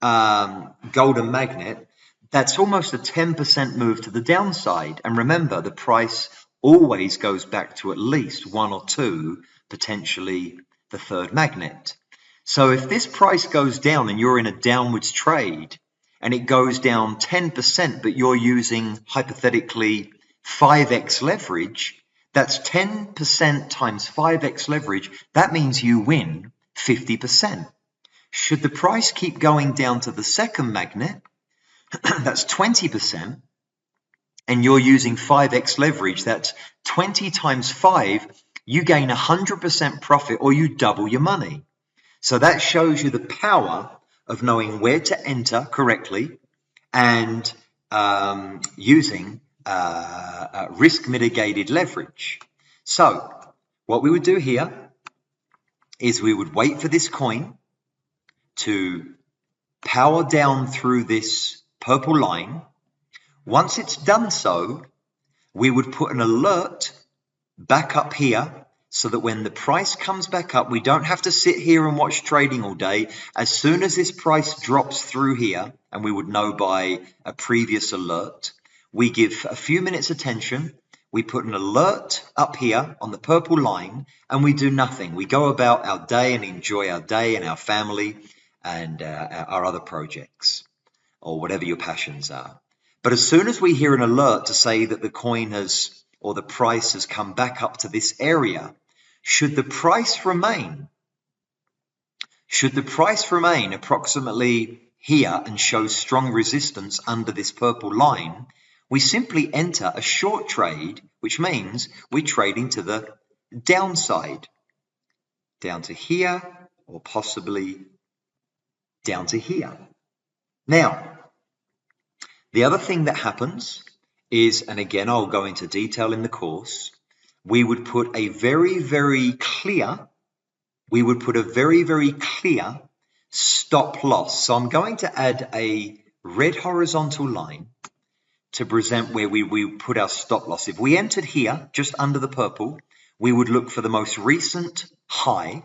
golden magnet, that's almost a 10% move to the downside. And remember, the price always goes back to at least 1 or 2, potentially the third magnet. So if this price goes down and you're in a downwards trade and it goes down 10%, but you're using hypothetically 5x leverage, that's 10% times 5x leverage. That means you win 50%. Should the price keep going down to the second magnet, that's 20%, and you're using 5x leverage, that's 20 times 5, you gain 100% profit or you double your money. So that shows you the power of knowing where to enter correctly and using risk mitigated leverage. So what we would do here is we would wait for this coin to power down through this purple line. Once it's done so, we would put an alert back up here so that when the price comes back up, we don't have to sit here and watch trading all day. As soon as this price drops through here, and we would know by a previous alert, we give a few minutes attention, we put an alert up here on the purple line, and we do nothing. We go about our day and enjoy our day and our family and our other projects, or whatever your passions are. But as soon as we hear an alert to say that the coin has, or the price has come back up to this area, should the price remain approximately here and show strong resistance under this purple line, we simply enter a short trade, which means we're trading to the downside, down to here, or possibly down to here. Now, the other thing that happens is, and again, I'll go into detail in the course, we would put a very, very clear stop loss. So I'm going to add a red horizontal line to present where we put our stop loss. If we entered here, just under the purple, we would look for the most recent high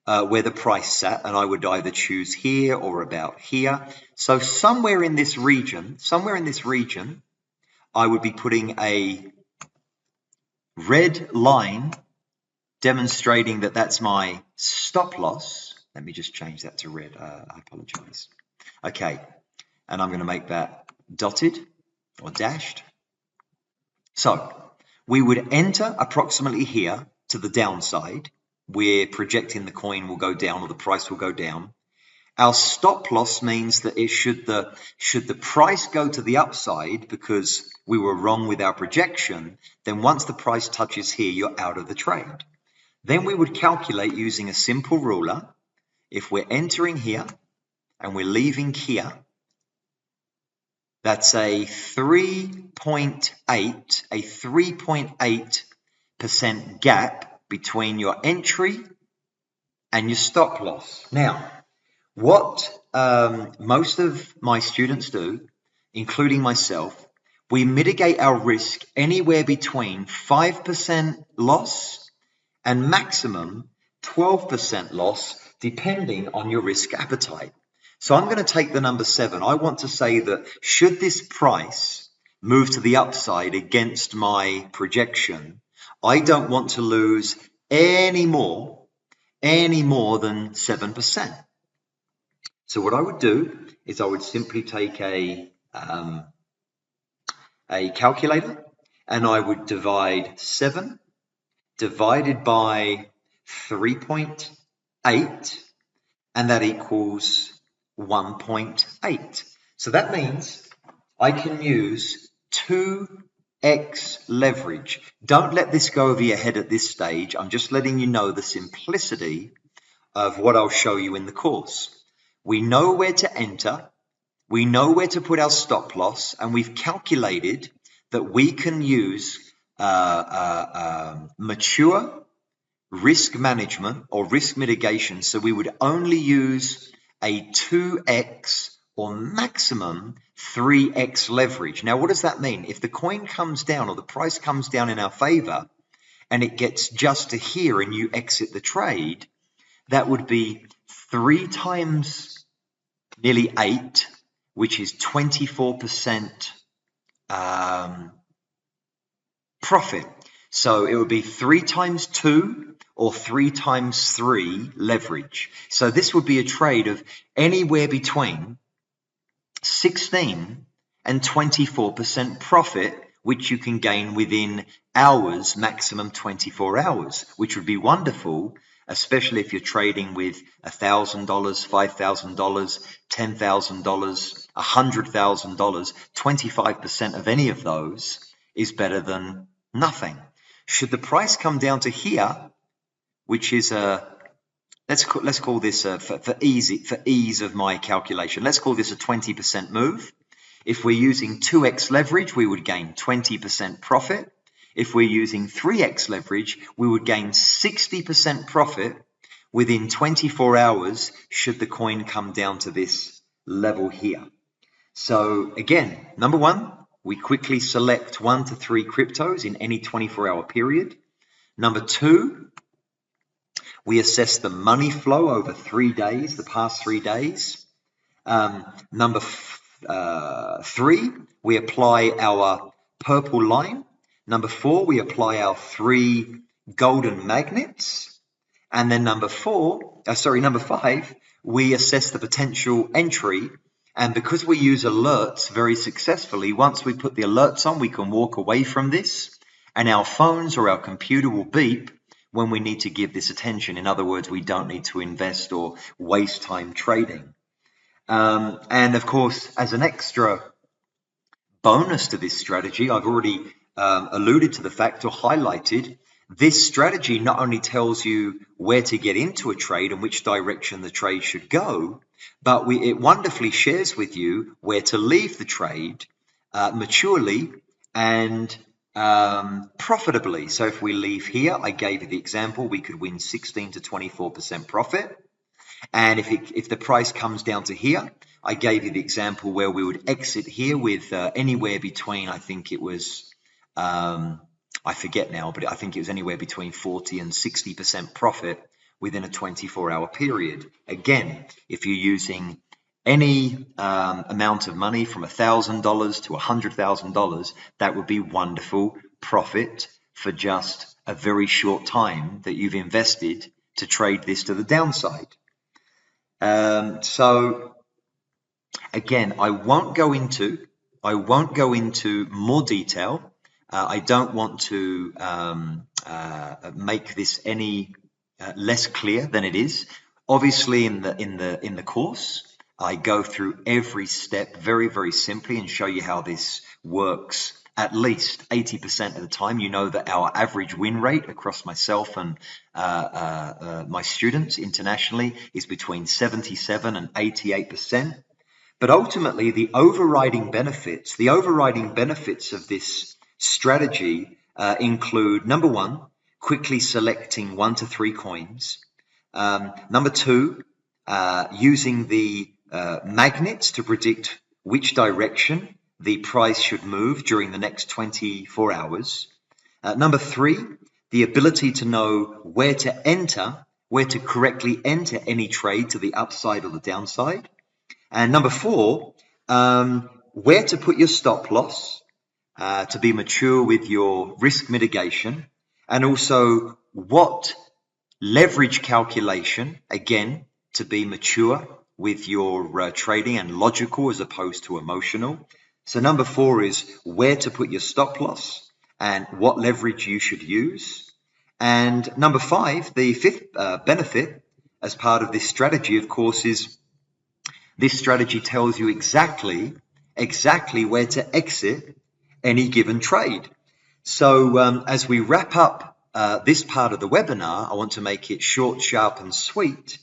where the price sat, and I would either choose here or about here. So somewhere in this region, I would be putting a red line demonstrating that that's my stop loss. Let me just change that to red. I apologize. Okay, and I'm going to make that dotted or dashed. So we would enter approximately here to the downside. We're projecting the coin will go down or the price will go down. Our stop loss means that it should the price go to the upside because we were wrong with our projection, then once the price touches here, you're out of the trade. Then we would calculate using a simple ruler. If we're entering here and we're leaving here, that's a 3.8% gap between your entry and your stop loss. Now, what most of my students do, including myself, we mitigate our risk anywhere between 5% loss and maximum 12% loss, depending on your risk appetite. So I'm going to take the number 7. I want to say that should this price move to the upside against my projection, I don't want to lose any more than 7%. So what I would do is I would simply take a calculator, and I would divide 7 divided by 3.8, and that equals 1.8. So that means I can use 2x leverage. Don't let this go over your head at this stage. I'm just letting you know the simplicity of what I'll show you in the course. We know where to enter, we know where to put our stop loss, and we've calculated that we can use mature risk management or risk mitigation. So we would only use a 2x or maximum 3x leverage. Now, what does that mean? If the coin comes down or the price comes down in our favor and it gets just to here and you exit the trade, that would be 3 times nearly 8, which is 24% profit. So it would be 3 times 2 or 3 times 3 leverage. So this would be a trade of anywhere between 16 and 24% profit, which you can gain within hours, maximum 24 hours, which would be wonderful, especially if you're trading with $1,000, $5,000, $10,000, $100,000. 25% of any of those is better than nothing. Should the price come down to here, which is let's call this for ease of my calculation, let's call this a 20% move. If we're using 2x leverage, we would gain 20% profit. If we're using 3x leverage, we would gain 60% profit within 24 hours should the coin come down to this level here. So again, number 1, we quickly select 1 to 3 cryptos in any 24-hour period. Number 2, we assess the money flow over 3 days, the past 3 days. Number 3, we apply our purple line. Number 4, we apply our 3 golden magnets. And then number 5, we assess the potential entry. And because we use alerts very successfully, once we put the alerts on, we can walk away from this and our phones or our computer will beep when we need to give this attention. In other words, we don't need to invest or waste time trading. And of course, as an extra bonus to this strategy, I've already alluded to the fact or highlighted, this strategy not only tells you where to get into a trade and which direction the trade should go, but it wonderfully shares with you where to leave the trade maturely and profitably. So if we leave here, I gave you the example, we could win 16 to 24% profit. And if the price comes down to here, I gave you the example where we would exit here with anywhere between, I think it was, I forget now, but I think it was anywhere between 40 and 60% profit within a 24-hour period. Again, if you're using any amount of money from $1,000 to $100,000, that would be wonderful profit for just a very short time that you've invested to trade this to the downside. So again, I won't go into more detail. I don't want to make this any less clear than it is. Obviously, in the course, I go through every step very, very simply and show you how this works at least 80% of the time. You know that our average win rate across myself and my students internationally is between 77 and 88%. But ultimately, the overriding benefits of this strategy include, number 1, quickly selecting 1 to 3 coins. Number 2, using the magnets to predict which direction the price should move during the next 24 hours. Number 3, the ability to know where to correctly enter any trade to the upside or the downside. And number 4, where to put your stop loss to be mature with your risk mitigation, and also what leverage calculation, again, to be mature with your trading and logical as opposed to emotional. So number 4 is where to put your stop loss and what leverage you should use. And number 5, the 5th benefit as part of this strategy, of course, is this strategy tells you exactly where to exit any given trade. So as we wrap up this part of the webinar, I want to make it short, sharp, and sweet.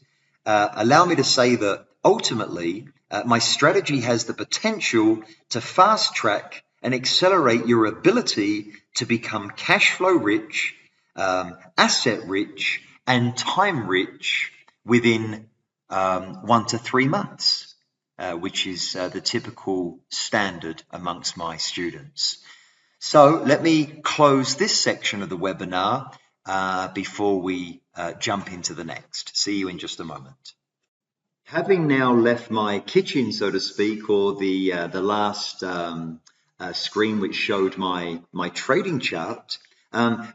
Allow me to say that ultimately, my strategy has the potential to fast track and accelerate your ability to become cash flow rich, asset rich, and time rich within 1 to 3 months, which is the typical standard amongst my students. So let me close this section of the webinar before we jump into the next. See you in just a moment. Having now left my kitchen, so to speak, or the last screen which showed my trading chart,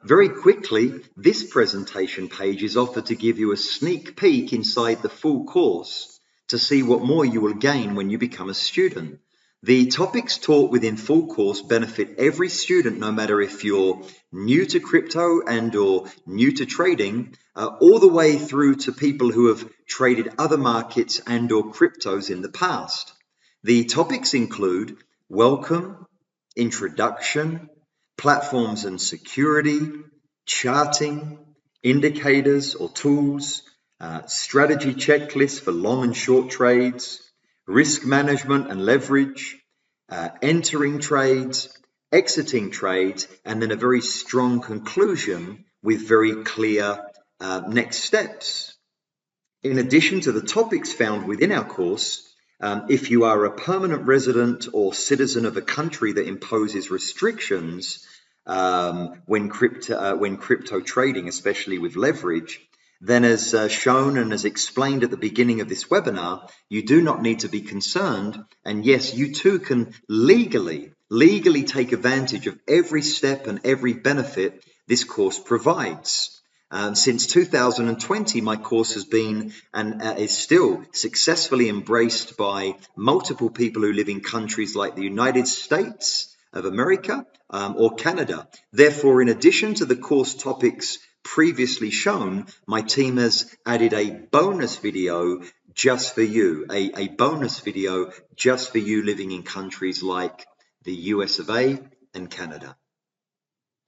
very quickly, this presentation page is offered to give you a sneak peek inside the full course to see what more you will gain when you become a student. The topics taught within full course benefit every student, no matter if you're new to crypto and or new to trading, all the way through to people who have traded other markets and or cryptos in the past. The topics include welcome, introduction, platforms and security, charting, indicators or tools, strategy checklists for long and short trades, risk management and leverage, entering trades, exiting trades, and then a very strong conclusion with very clear next steps. In addition to the topics found within our course, if you are a permanent resident or citizen of a country that imposes restrictions when crypto trading, especially with leverage, then as shown and as explained at the beginning of this webinar, you do not need to be concerned. And yes, you too can legally legally take advantage of every step and every benefit this course provides. Since 2020, my course has been and is still successfully embraced by multiple people who live in countries like the United States of America or Canada. Therefore, in addition to the course topics previously shown, my team has added a bonus video just for you, a bonus video just for you living in countries like the US of A and Canada.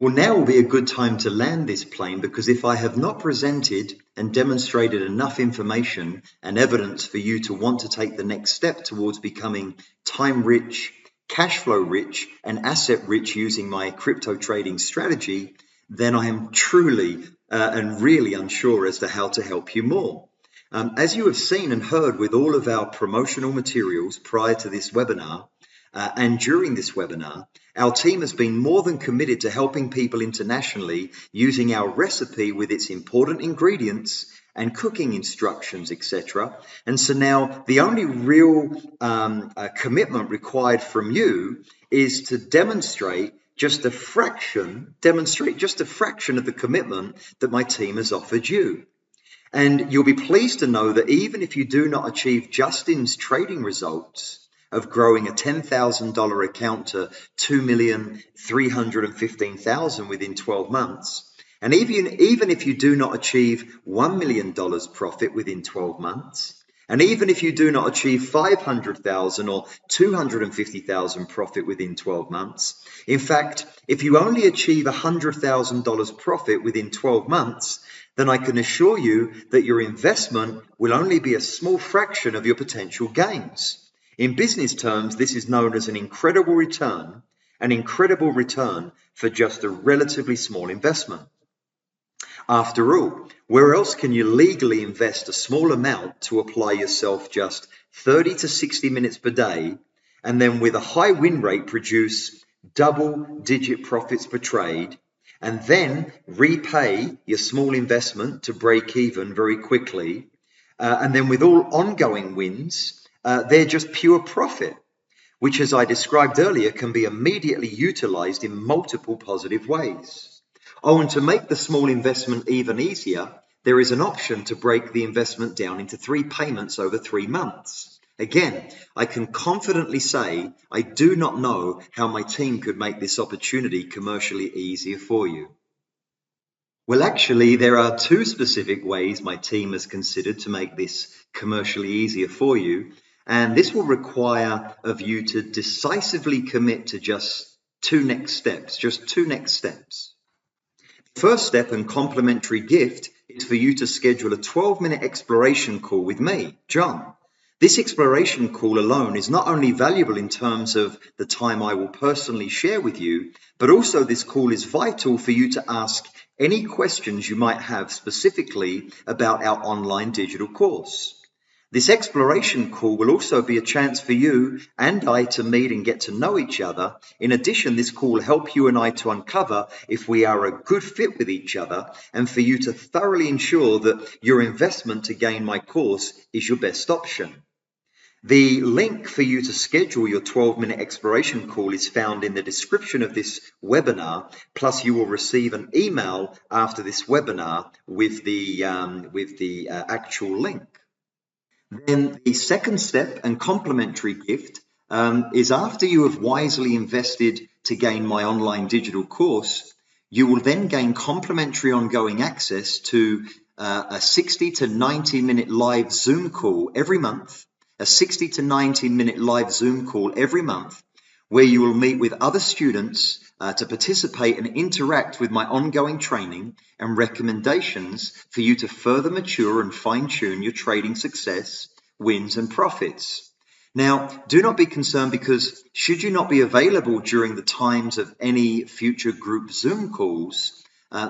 Well, now will be a good time to land this plane, because if I have not presented and demonstrated enough information and evidence for you to want to take the next step towards becoming time rich, cash flow rich, and asset rich using my crypto trading strategy, then I am truly and really unsure as to how to help you more. As you have seen and heard with all of our promotional materials prior to this webinar, and during this webinar, our team has been more than committed to helping people internationally using our recipe with its important ingredients and cooking instructions, etc. And so now the only real commitment required from you is to demonstrate just a fraction of the commitment that my team has offered you. And you'll be pleased to know that even if you do not achieve Justin's trading results of growing a $10,000 account to $2,315,000 within 12 months, and even if you do not achieve $1 million profit within 12 months, and even if you do not achieve $500,000 or $250,000 profit within 12 months, in fact, if you only achieve $100,000 profit within 12 months, then I can assure you that your investment will only be a small fraction of your potential gains. In business terms, this is known as an incredible return for just a relatively small investment. After all, where else can you legally invest a small amount to apply yourself just 30 to 60 minutes per day, and then with a high win rate produce double-digit profits per trade, and then repay your small investment to break even very quickly, and then with all ongoing wins, they're just pure profit, which, as I described earlier, can be immediately utilized in multiple positive ways. Oh, and to make the small investment even easier, there is an option to break the investment down into 3 payments over 3 months. Again, I can confidently say I do not know how my team could make this opportunity commercially easier for you. Well, actually, there are 2 specific ways my team has considered to make this commercially easier for you, and this will require of you to decisively commit to just 2 next steps. First step and complimentary gift is for you to schedule a 12-minute exploration call with me, John. This exploration call alone is not only valuable in terms of the time I will personally share with you, but also this call is vital for you to ask any questions you might have specifically about our online digital course. This exploration call will also be a chance for you and I to meet and get to know each other. In addition, this call will help you and I to uncover if we are a good fit with each other, and for you to thoroughly ensure that your investment to gain my course is your best option. The link for you to schedule your 12-minute exploration call is found in the description of this webinar, plus you will receive an email after this webinar with the actual link. Then the second step and complimentary gift is after you have wisely invested to gain my online digital course, you will then gain complimentary ongoing access to a 60 to 90 minute live Zoom call every month, where you will meet with other students to participate and interact with my ongoing training and recommendations for you to further mature and fine-tune your trading success, wins, and profits. Now, do not be concerned, because should you not be available during the times of any future group Zoom calls,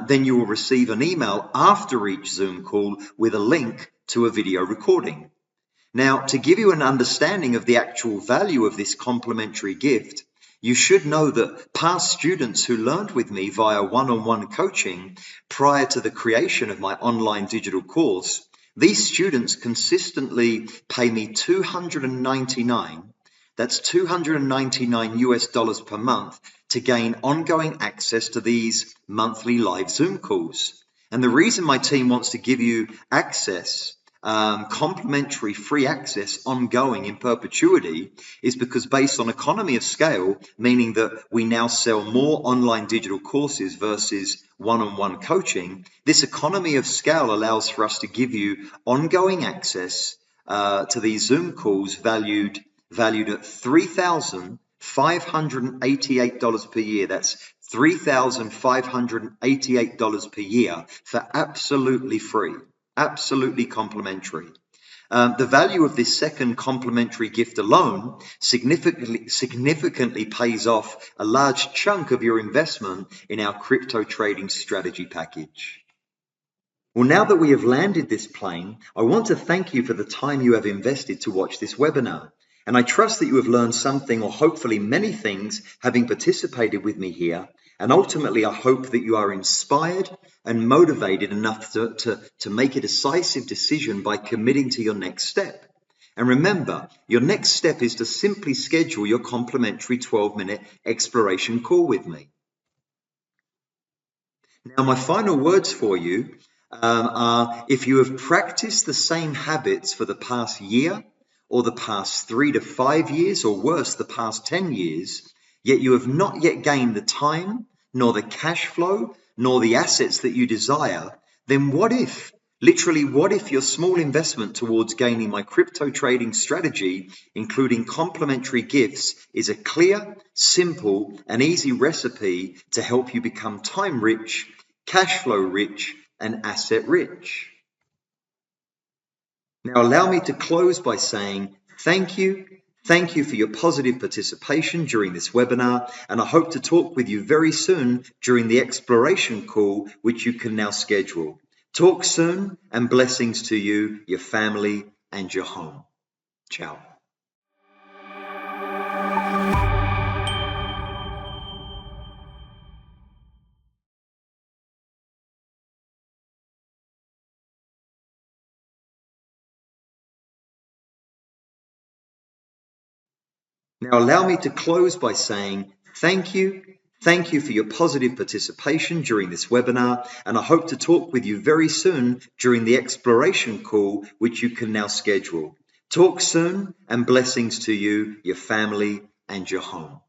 then you will receive an email after each Zoom call with a link to a video recording. Now, to give you an understanding of the actual value of this complimentary gift, you should know that past students who learned with me via one-on-one coaching prior to the creation of my online digital course, these students consistently pay me $299 That's $299 per month to gain ongoing access to these monthly live Zoom calls. And the reason my team wants to give you access, complimentary free access ongoing in perpetuity, is because based on economy of scale, meaning that we now sell more online digital courses versus one-on-one coaching, this economy of scale allows for us to give you ongoing access to these Zoom calls valued at $3,588 per year. That's $3,588 per year for absolutely free, absolutely complimentary. The value of this second complimentary gift alone significantly pays off a large chunk of your investment in our crypto trading strategy package. Well, now that we have landed this plane, I want to thank you for the time you have invested to watch this webinar. And I trust that you have learned something, or hopefully many things, having participated with me here. And ultimately, I hope that you are inspired and motivated enough to make a decisive decision by committing to your next step. And remember, your next step is to simply schedule your complimentary 12-minute exploration call with me. Now, my final words for you are, if you have practiced the same habits for the past year, or the past 3 to 5 years, or worse, the past 10 years, yet you have not yet gained the time, nor the cash flow, nor the assets that you desire, then what if, literally, what if your small investment towards gaining my crypto trading strategy, including complimentary gifts, is a clear, simple, and easy recipe to help you become time rich, cash flow rich, and asset rich? Now, allow me to close by saying thank you. Thank you for your positive participation during this webinar, and I hope to talk with you very soon during the exploration call, which you can now schedule. Talk soon, and blessings to you, your family, and your home. Ciao. Now, allow me to close by saying thank you. Thank you for your positive participation during this webinar, and I hope to talk with you very soon during the exploration call, which you can now schedule. Talk soon, and blessings to you, your family, and your home.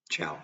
Ciao.